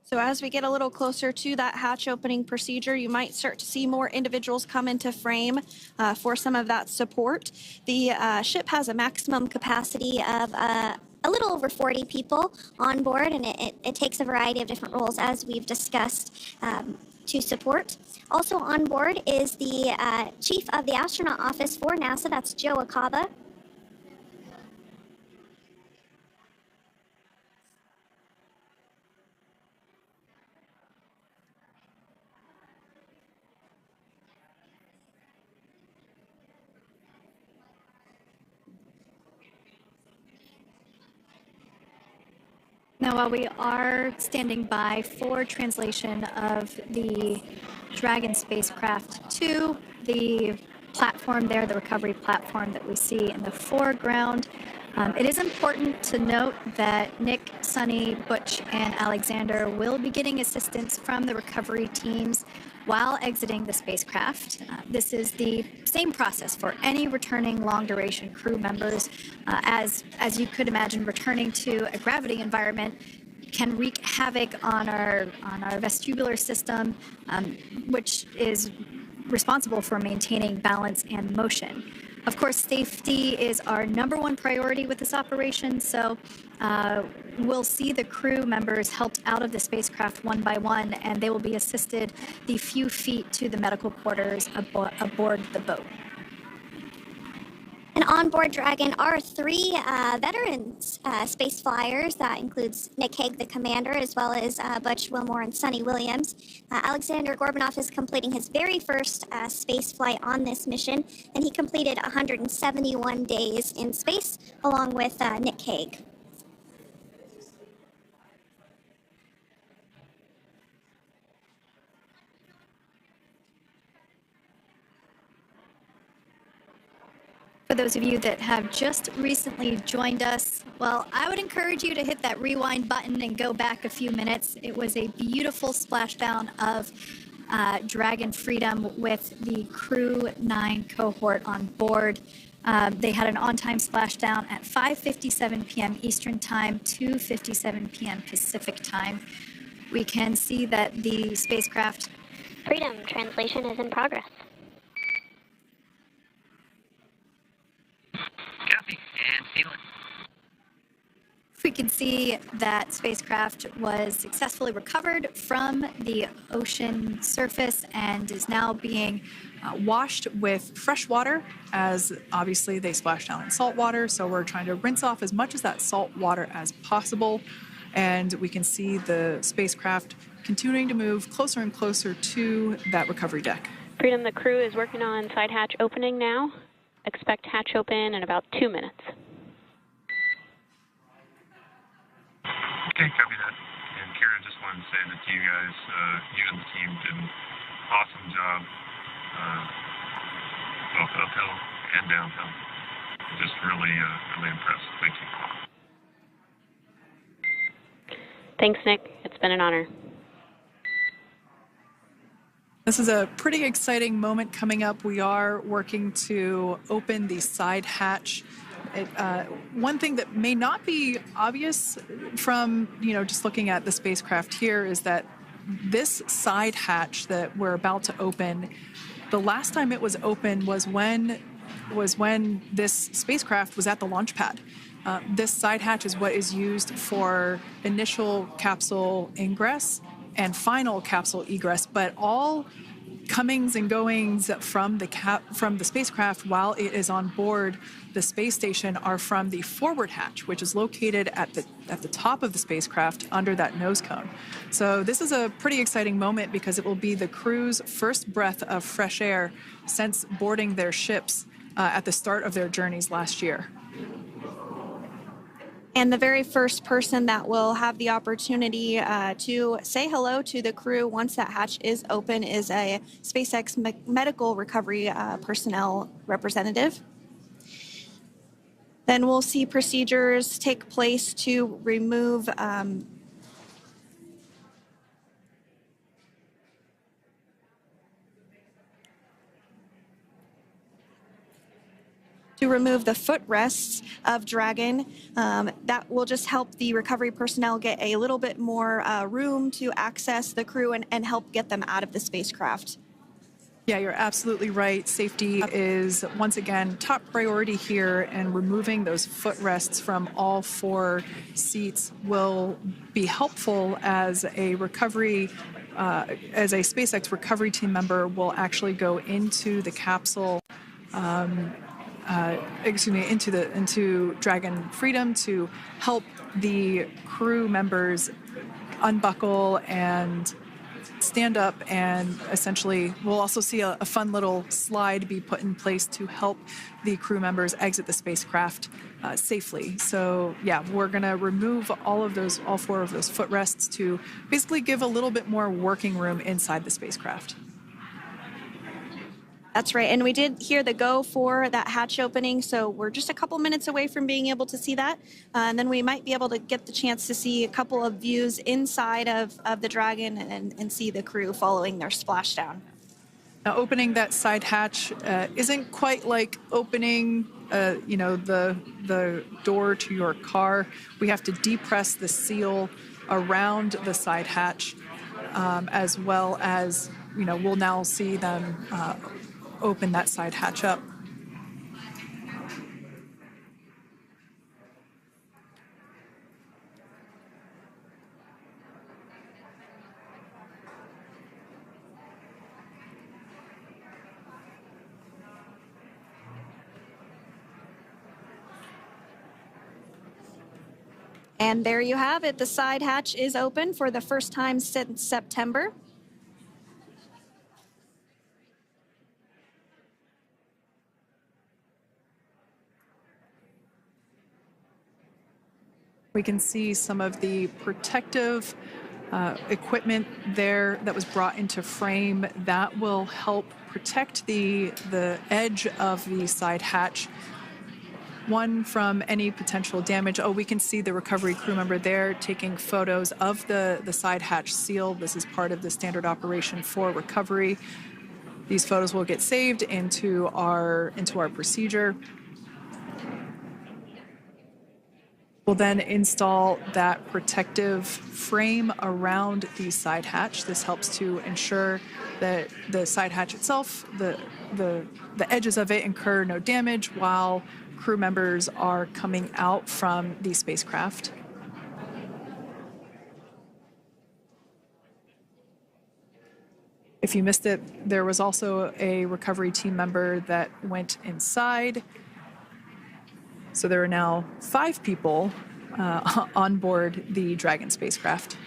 So as we get a little closer to that hatch opening procedure, you might start to see more individuals come into frame for some of that support. The ship has a maximum capacity of a little over 40 people on board, and it takes a variety of different roles, as we've discussed, to support. Also on board is the chief of the astronaut office for NASA, that's Joe Acaba. Now, while we are standing by for translation of the Dragon spacecraft to the platform there, the recovery platform that we see in the foreground, it is important to note that Nick, Suni, Butch, and Alexander will be getting assistance from the recovery teams while exiting the spacecraft. This is the same process for any returning long-duration crew members. As you could imagine, returning to a gravity environment can wreak havoc on our vestibular system, which is responsible for maintaining balance and motion. Of course, safety is our #1 priority with this operation, so we'll see the crew members helped out of the spacecraft one by one, and they will be assisted the few feet to the medical quarters aboard the boat. And on board Dragon are 3 veterans space flyers. That includes Nick Hague, the commander, as well as Butch Wilmore and Suni Williams. Aleksandr Gorbunov is completing his very first space flight on this mission, and he completed 171 days in space along with Nick Hague. For those of you that have just recently joined us, well, I would encourage you to hit that rewind button and go back a few minutes. It was a beautiful splashdown of Dragon Freedom with the Crew 9 cohort on board. They had an on-time splashdown at 5:57 p.m. Eastern Time, 2:57 p.m. Pacific Time. We can see that the spacecraft... Freedom translation is in progress. Copy, and feeling. We can see that spacecraft was successfully recovered from the ocean surface and is now being washed with fresh water, as obviously they splashed down in salt water. So we're trying to rinse off as much of that salt water as possible. And we can see the spacecraft continuing to move closer and closer to that recovery deck. Freedom, the crew is working on side hatch opening now. Expect hatch open in about 2 minutes. Okay, copy that. And Kira, just wanted to say that you guys, you and the team did an awesome job, both uphill and downhill. just really, really impressed. Thank you. Thanks, Nick. It's been an honor. This is a pretty exciting moment coming up. We are working to open the side hatch. One thing that may not be obvious from, just looking at the spacecraft here is that this side hatch that we're about to open, the last time it was open was when this spacecraft was at the launch pad. This side hatch is what is used for initial capsule ingress and final capsule egress, but all comings and goings from the spacecraft while it is on board the space station are from the forward hatch, which is located at the top of the spacecraft under that nose cone. So this is a pretty exciting moment because it will be the crew's first breath of fresh air since boarding their ships at the start of their journeys last year. And the very first person that will have the opportunity to say hello to the crew once that hatch is open is a SpaceX medical recovery personnel representative. Then we'll see procedures take place to remove the footrests of Dragon. That will just help the recovery personnel get a little bit more room to access the crew and help get them out of the spacecraft. Yeah, you're absolutely right. Safety is, once again, top priority here, and removing those footrests from all 4 seats will be helpful as a SpaceX recovery team member will actually go into the capsule into Dragon Freedom to help the crew members unbuckle and stand up, and essentially we'll also see a fun little slide be put in place to help the crew members exit the spacecraft safely. So yeah, we're going to remove all 4 of those footrests to basically give a little bit more working room inside the spacecraft. That's right. And we did hear the go for that hatch opening, so we're just a couple minutes away from being able to see that. And then we might be able to get the chance to see a couple of views inside of the Dragon and see the crew following their splashdown. Now, opening that side hatch isn't quite like opening the door to your car. We have to depress the seal around the side hatch, as well as, we'll now see them open that side hatch up. And there you have it. The side hatch is open for the first time since September. We can see some of the protective equipment there that was brought into frame that will help protect the edge of the side hatch, one from any potential damage. Oh, we can see the recovery crew member there taking photos of the side hatch seal. This is part of the standard operation for recovery. These photos will get saved into our procedure. We'll then install that protective frame around the side hatch. This helps to ensure that the side hatch itself, the edges of it, incur no damage while crew members are coming out from the spacecraft. If you missed it, there was also a recovery team member that went inside. So there are now 5 people on board the Dragon spacecraft.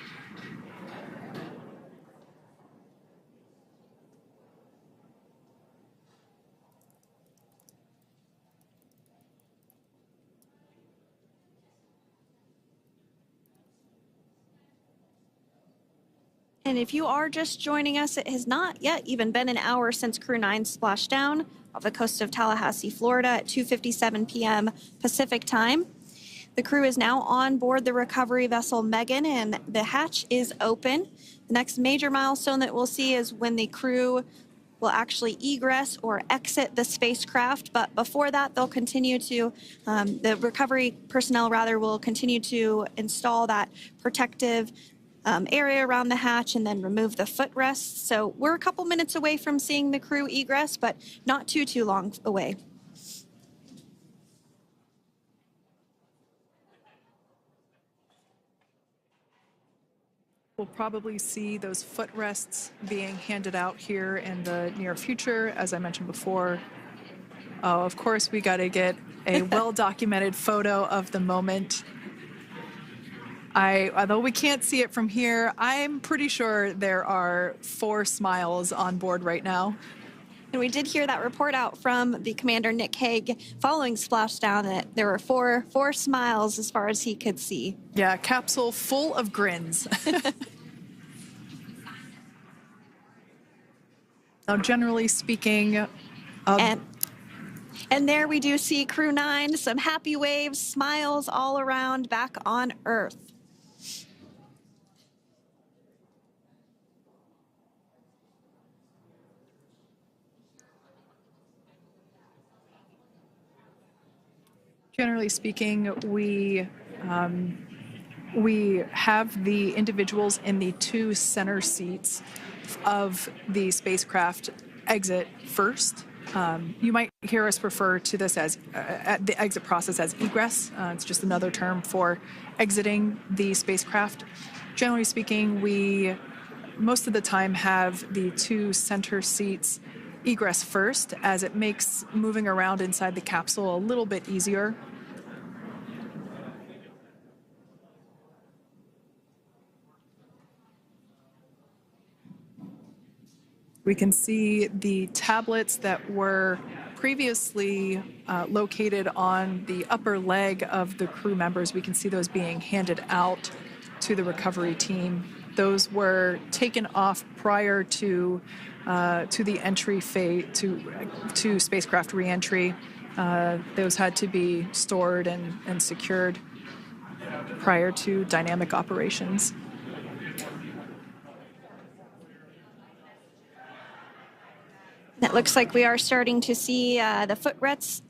And if you are just joining us, it has not yet even been an hour since Crew 9 splashed down. off the coast of Tallahassee, Florida at 2:57 p.m. Pacific time. The crew is now on board the recovery vessel Megan, and the hatch is open. The next major milestone that we'll see is when the crew will actually egress or exit the spacecraft. But before that, they'll continue to, the recovery personnel rather, will continue to install that protective area around the hatch and then remove the footrests. So we're a couple minutes away from seeing the crew egress, but not too long away. We'll probably see those footrests being handed out here in the near future, as I mentioned before. Oh, of course, we got to get a well-documented photo of the moment. Although we can't see it from here, I'm pretty sure there are 4 smiles on board right now. And we did hear that report out from the commander, Nick Hague, following splashdown, that there were four smiles as far as he could see. Yeah, capsule full of grins. Now, generally speaking, and there we do see Crew 9, some happy waves, smiles all around back on Earth. Generally speaking, we have the individuals in the 2 center seats of the spacecraft exit first. You might hear us refer to this as the exit process as egress. It's just another term for exiting the spacecraft. Generally speaking, we most of the time have the 2 center seats egress first, as it makes moving around inside the capsule a little bit easier. We can see the tablets that were previously located on the upper leg of the crew members. We can see those being handed out to the recovery team. Those were taken off prior to the entry phase, to spacecraft reentry. Those had to be stored and secured prior to dynamic operations. It looks like we are starting to see the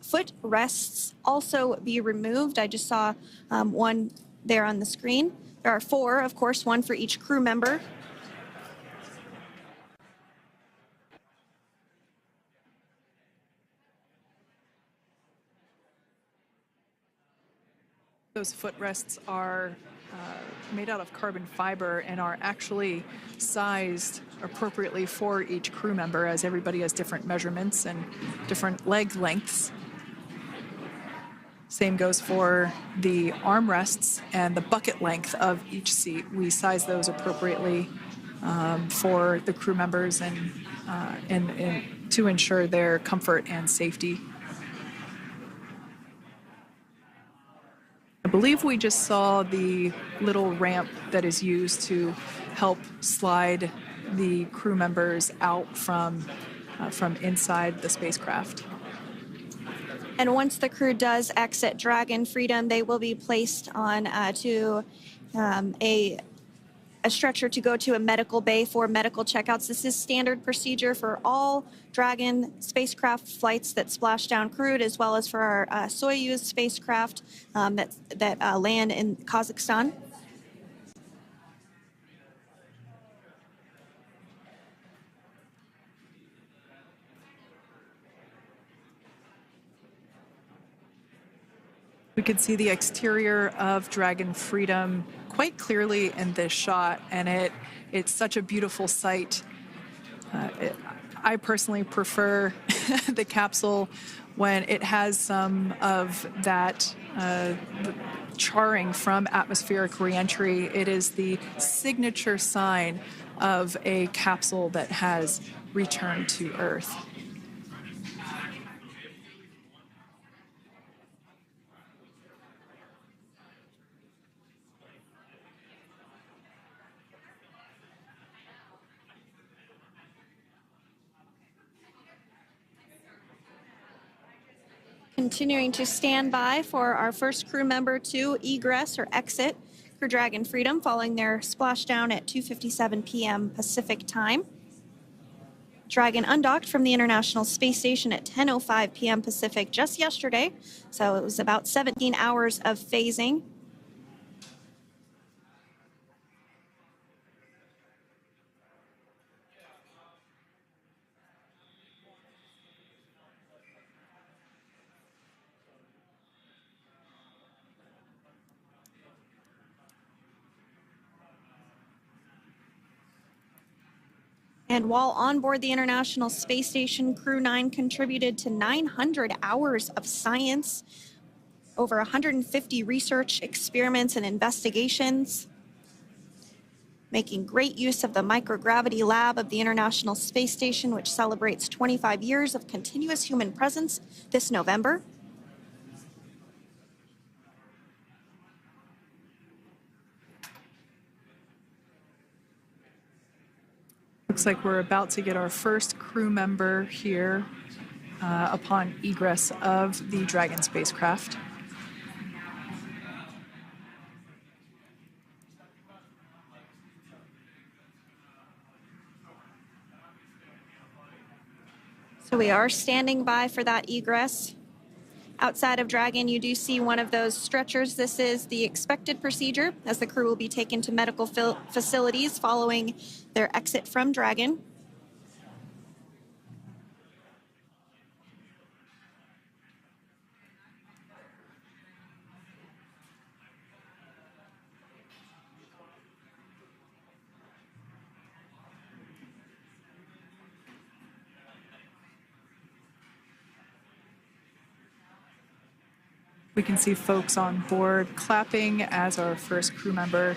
footrests also be removed. I just saw one there on the screen. There are 4, of course, 1 for each crew member. Those footrests are made out of carbon fiber and are actually sized appropriately for each crew member, as everybody has different measurements and different leg lengths. Same goes for the armrests and the bucket length of each seat. We size those appropriately for the crew members and to ensure their comfort and safety. I believe we just saw the little ramp that is used to help slide the crew members out from inside the spacecraft. And once the crew does exit Dragon Freedom, they will be placed on to a stretcher to go to a medical bay for medical checkouts. This is standard procedure for all Dragon spacecraft flights that splash down crewed, as well as for our Soyuz spacecraft that land in Kazakhstan. We could see the exterior of Dragon Freedom quite clearly in this shot, and it's such a beautiful sight. I personally prefer the capsule when it has some of that charring from atmospheric reentry. It is the signature sign of a capsule that has returned to Earth. Continuing to stand by for our first crew member to egress or exit Crew Dragon Freedom following their splashdown at 2:57 p.m. Pacific time. Dragon undocked from the International Space Station at 10:05 p.m. Pacific just yesterday, so it was about 17 hours of phasing. And while on board the International Space Station, Crew 9 contributed to 900 hours of science, over 150 research experiments and investigations, making great use of the microgravity lab of the International Space Station, which celebrates 25 years of continuous human presence this November. Looks like we're about to get our first crew member here upon egress of the Dragon spacecraft. So we are standing by for that egress. Outside of Dragon, you do see one of those stretchers. This is the expected procedure as the crew will be taken to medical facilities following their exit from Dragon. We can see folks on board clapping as our first crew member.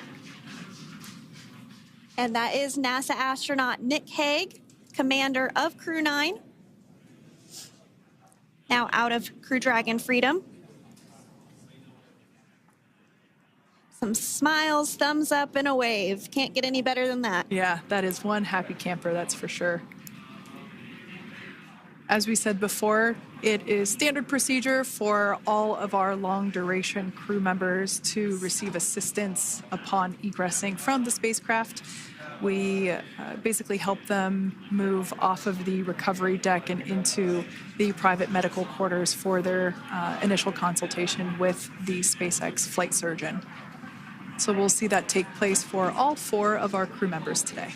And that is NASA astronaut Nick Hague, commander of Crew 9, now out of Crew Dragon Freedom. Some smiles, thumbs up, and a wave. Can't get any better than that. Yeah, that is one happy camper, that's for sure. As we said before, it is standard procedure for all of our long-duration crew members to receive assistance upon egressing from the spacecraft. We basically help them move off of the recovery deck and into the private medical quarters for their initial consultation with the SpaceX flight surgeon. So we'll see that take place for all 4 of our crew members today.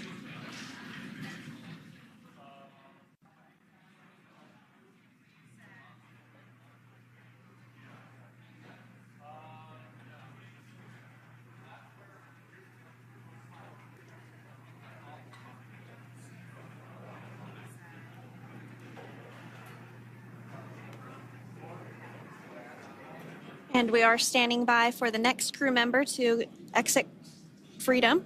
And we are standing by for the next crew member to exit Freedom.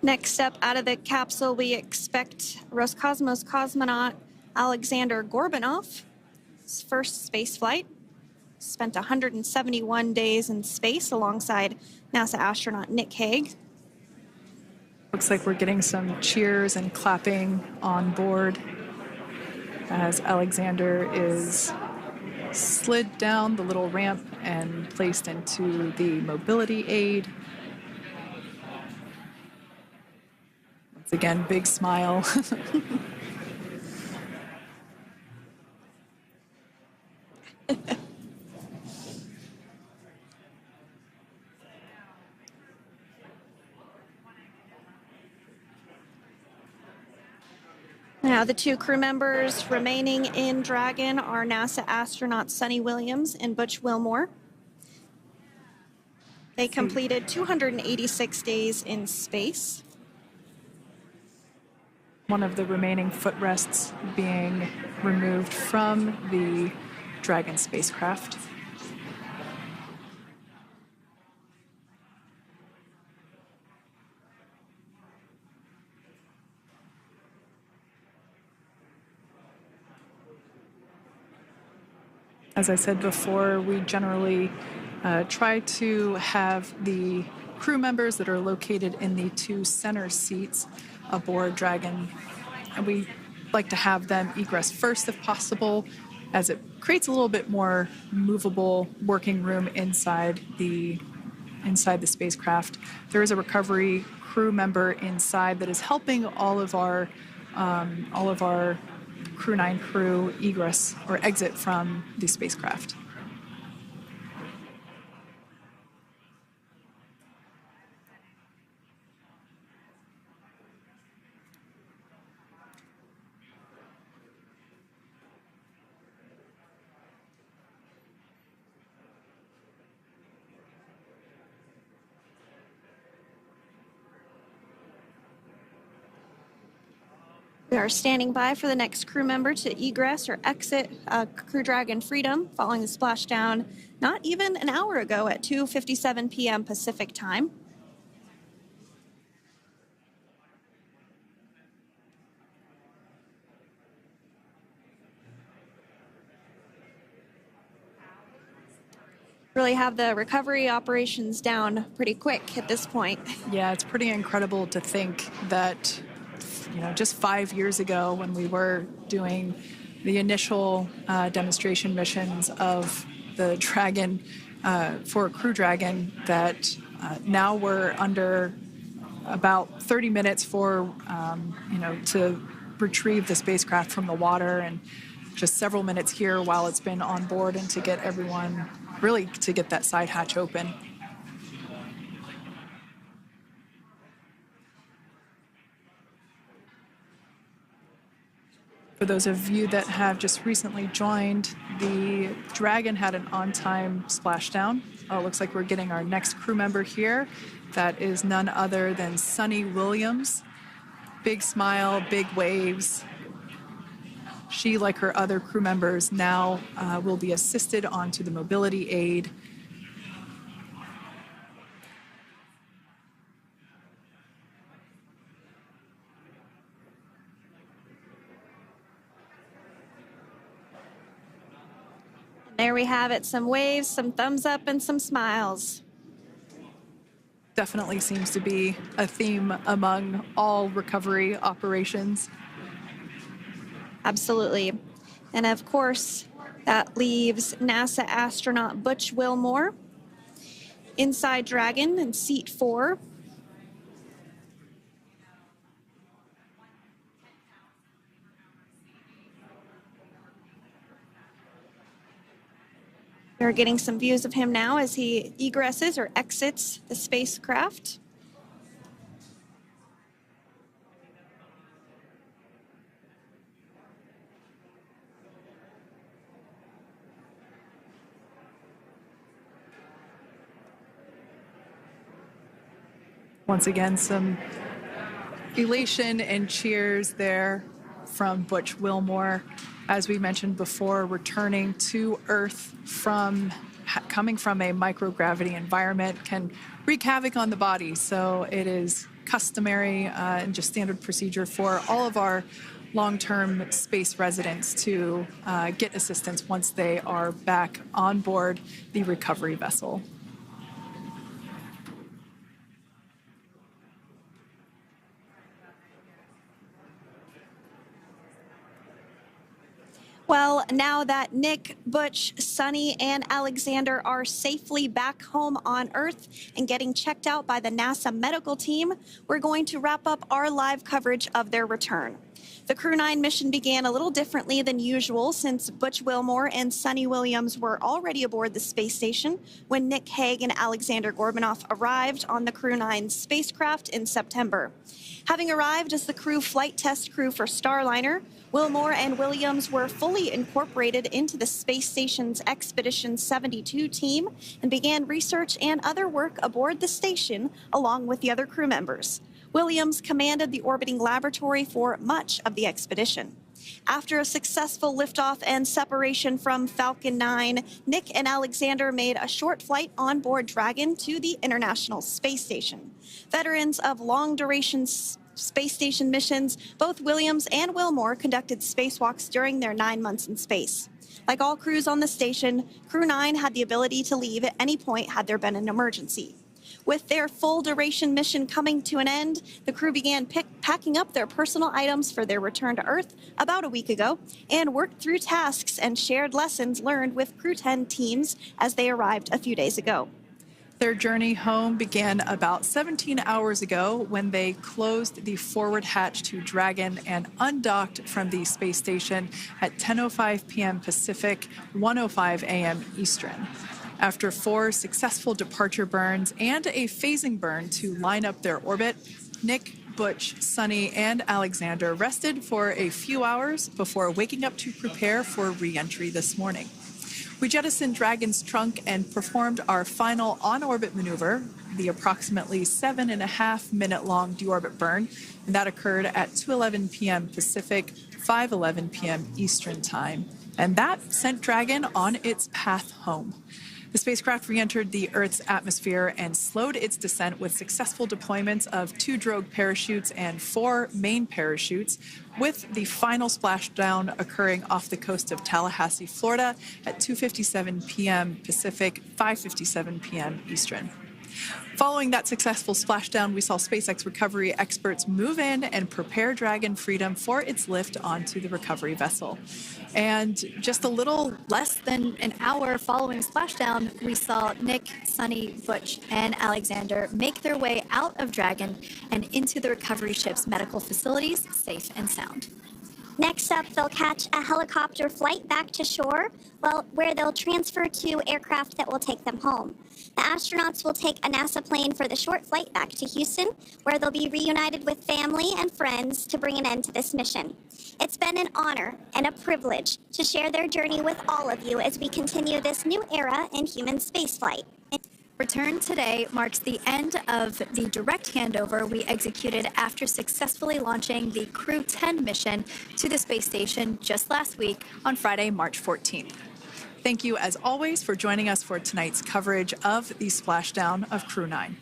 Next up out of the capsule, we expect Roscosmos cosmonaut Aleksandr Gorbunov. His first space flight. Spent 171 days in space alongside NASA astronaut Nick Hague. Looks like we're getting some cheers and clapping on board as Alexander is slid down the little ramp and placed into the mobility aid. Once again, big smile. Now, the 2 crew members remaining in Dragon are NASA astronauts Suni Williams and Butch Wilmore. They completed 286 days in space. One of the remaining footrests being removed from the Dragon spacecraft. As I said before, we generally try to have the crew members that are located in the two center seats aboard Dragon, and we like to have them egress first if possible, as it creates a little bit more movable working room inside the spacecraft. There is a recovery crew member inside that is helping all of our Crew 9 crew egress or exit from the spacecraft. We are standing by for the next crew member to egress or exit Crew Dragon Freedom following the splashdown not even an hour ago at 2:57 p.m. Pacific time. Really have the recovery operations down pretty quick at this point. Yeah, it's pretty incredible to think that, just 5 years ago when we were doing the initial demonstration missions of the Dragon for Crew Dragon, that now we're under about 30 minutes for, to retrieve the spacecraft from the water, and just several minutes here while it's been on board, and to get everyone, really to get that side hatch open. For those of you that have just recently joined, the Dragon had an on-time splashdown. It looks like we're getting our next crew member here. That is none other than Suni Williams. Big smile, big waves. She, like her other crew members, now will be assisted onto the mobility aid. There we have it, some waves, some thumbs up, and some smiles. Definitely seems to be a theme among all recovery operations. Absolutely. And of course, that leaves NASA astronaut Butch Wilmore inside Dragon in seat 4. We're getting some views of him now as he egresses or exits the spacecraft. Once again, some elation and cheers there from Butch Wilmore. As we mentioned before, returning to Earth coming from a microgravity environment can wreak havoc on the body. So it is customary and just standard procedure for all of our long-term space residents to get assistance once they are back on board the recovery vessel. Well, now that Nick, Butch, Suni, and Alexander are safely back home on Earth and getting checked out by the NASA medical team, we're going to wrap up our live coverage of their return. The Crew 9 mission began a little differently than usual since Butch Wilmore and Suni Williams were already aboard the space station when Nick Hague and Aleksandr Gorbunov arrived on the Crew 9 spacecraft in September. Having arrived as the crew flight test crew for Starliner, Wilmore and Williams were fully incorporated into the space station's Expedition 72 team and began research and other work aboard the station along with the other crew members. Williams commanded the orbiting laboratory for much of the expedition. After a successful liftoff and separation from Falcon 9, Nick and Aleksandr made a short flight on board Dragon to the International Space Station. Veterans of long-duration space station missions, both Williams and Wilmore conducted spacewalks during their 9 months in space. Like all crews on the station, Crew 9 had the ability to leave at any point had there been an emergency. With their full-duration mission coming to an end, the crew began packing up their personal items for their return to Earth about a week ago and worked through tasks and shared lessons learned with Crew 10 teams as they arrived a few days ago. Their journey home began about 17 hours ago when they closed the forward hatch to Dragon and undocked from the space station at 10:05 p.m. Pacific, 1:05 a.m. Eastern. After 4 successful departure burns and a phasing burn to line up their orbit, Nick, Butch, Suni, and Aleksandr rested for a few hours before waking up to prepare for re-entry this morning. We jettisoned Dragon's trunk and performed our final on-orbit maneuver, the approximately 7.5-minute-long deorbit burn, and that occurred at 2:11 p.m. Pacific, 5:11 p.m. Eastern Time. And that sent Dragon on its path home. The spacecraft re-entered the Earth's atmosphere and slowed its descent with successful deployments of 2 drogue parachutes and 4 main parachutes, with the final splashdown occurring off the coast of Tallahassee, Florida at 2:57 p.m. Pacific, 5:57 p.m. Eastern. Following that successful splashdown, we saw SpaceX recovery experts move in and prepare Dragon Freedom for its lift onto the recovery vessel. And just a little Less than an hour following splashdown, we saw Nick, Suni, Butch, and Aleksandr make their way out of Dragon and into the recovery ship's medical facilities, safe and sound. Next up, they'll catch a helicopter flight back to shore, where they'll transfer to aircraft that will take them home. The astronauts will take a NASA plane for the short flight back to Houston, where they'll be reunited with family and friends to bring an end to this mission. It's been an honor and a privilege to share their journey with all of you as we continue this new era in human spaceflight. Return today marks the end of the direct handover we executed after successfully launching the Crew 10 mission to the space station just last week on Friday, March 14th. Thank you, as always, for joining us for tonight's coverage of the splashdown of Crew 9.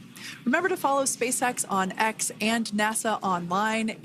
Remember to follow SpaceX on X and NASA online.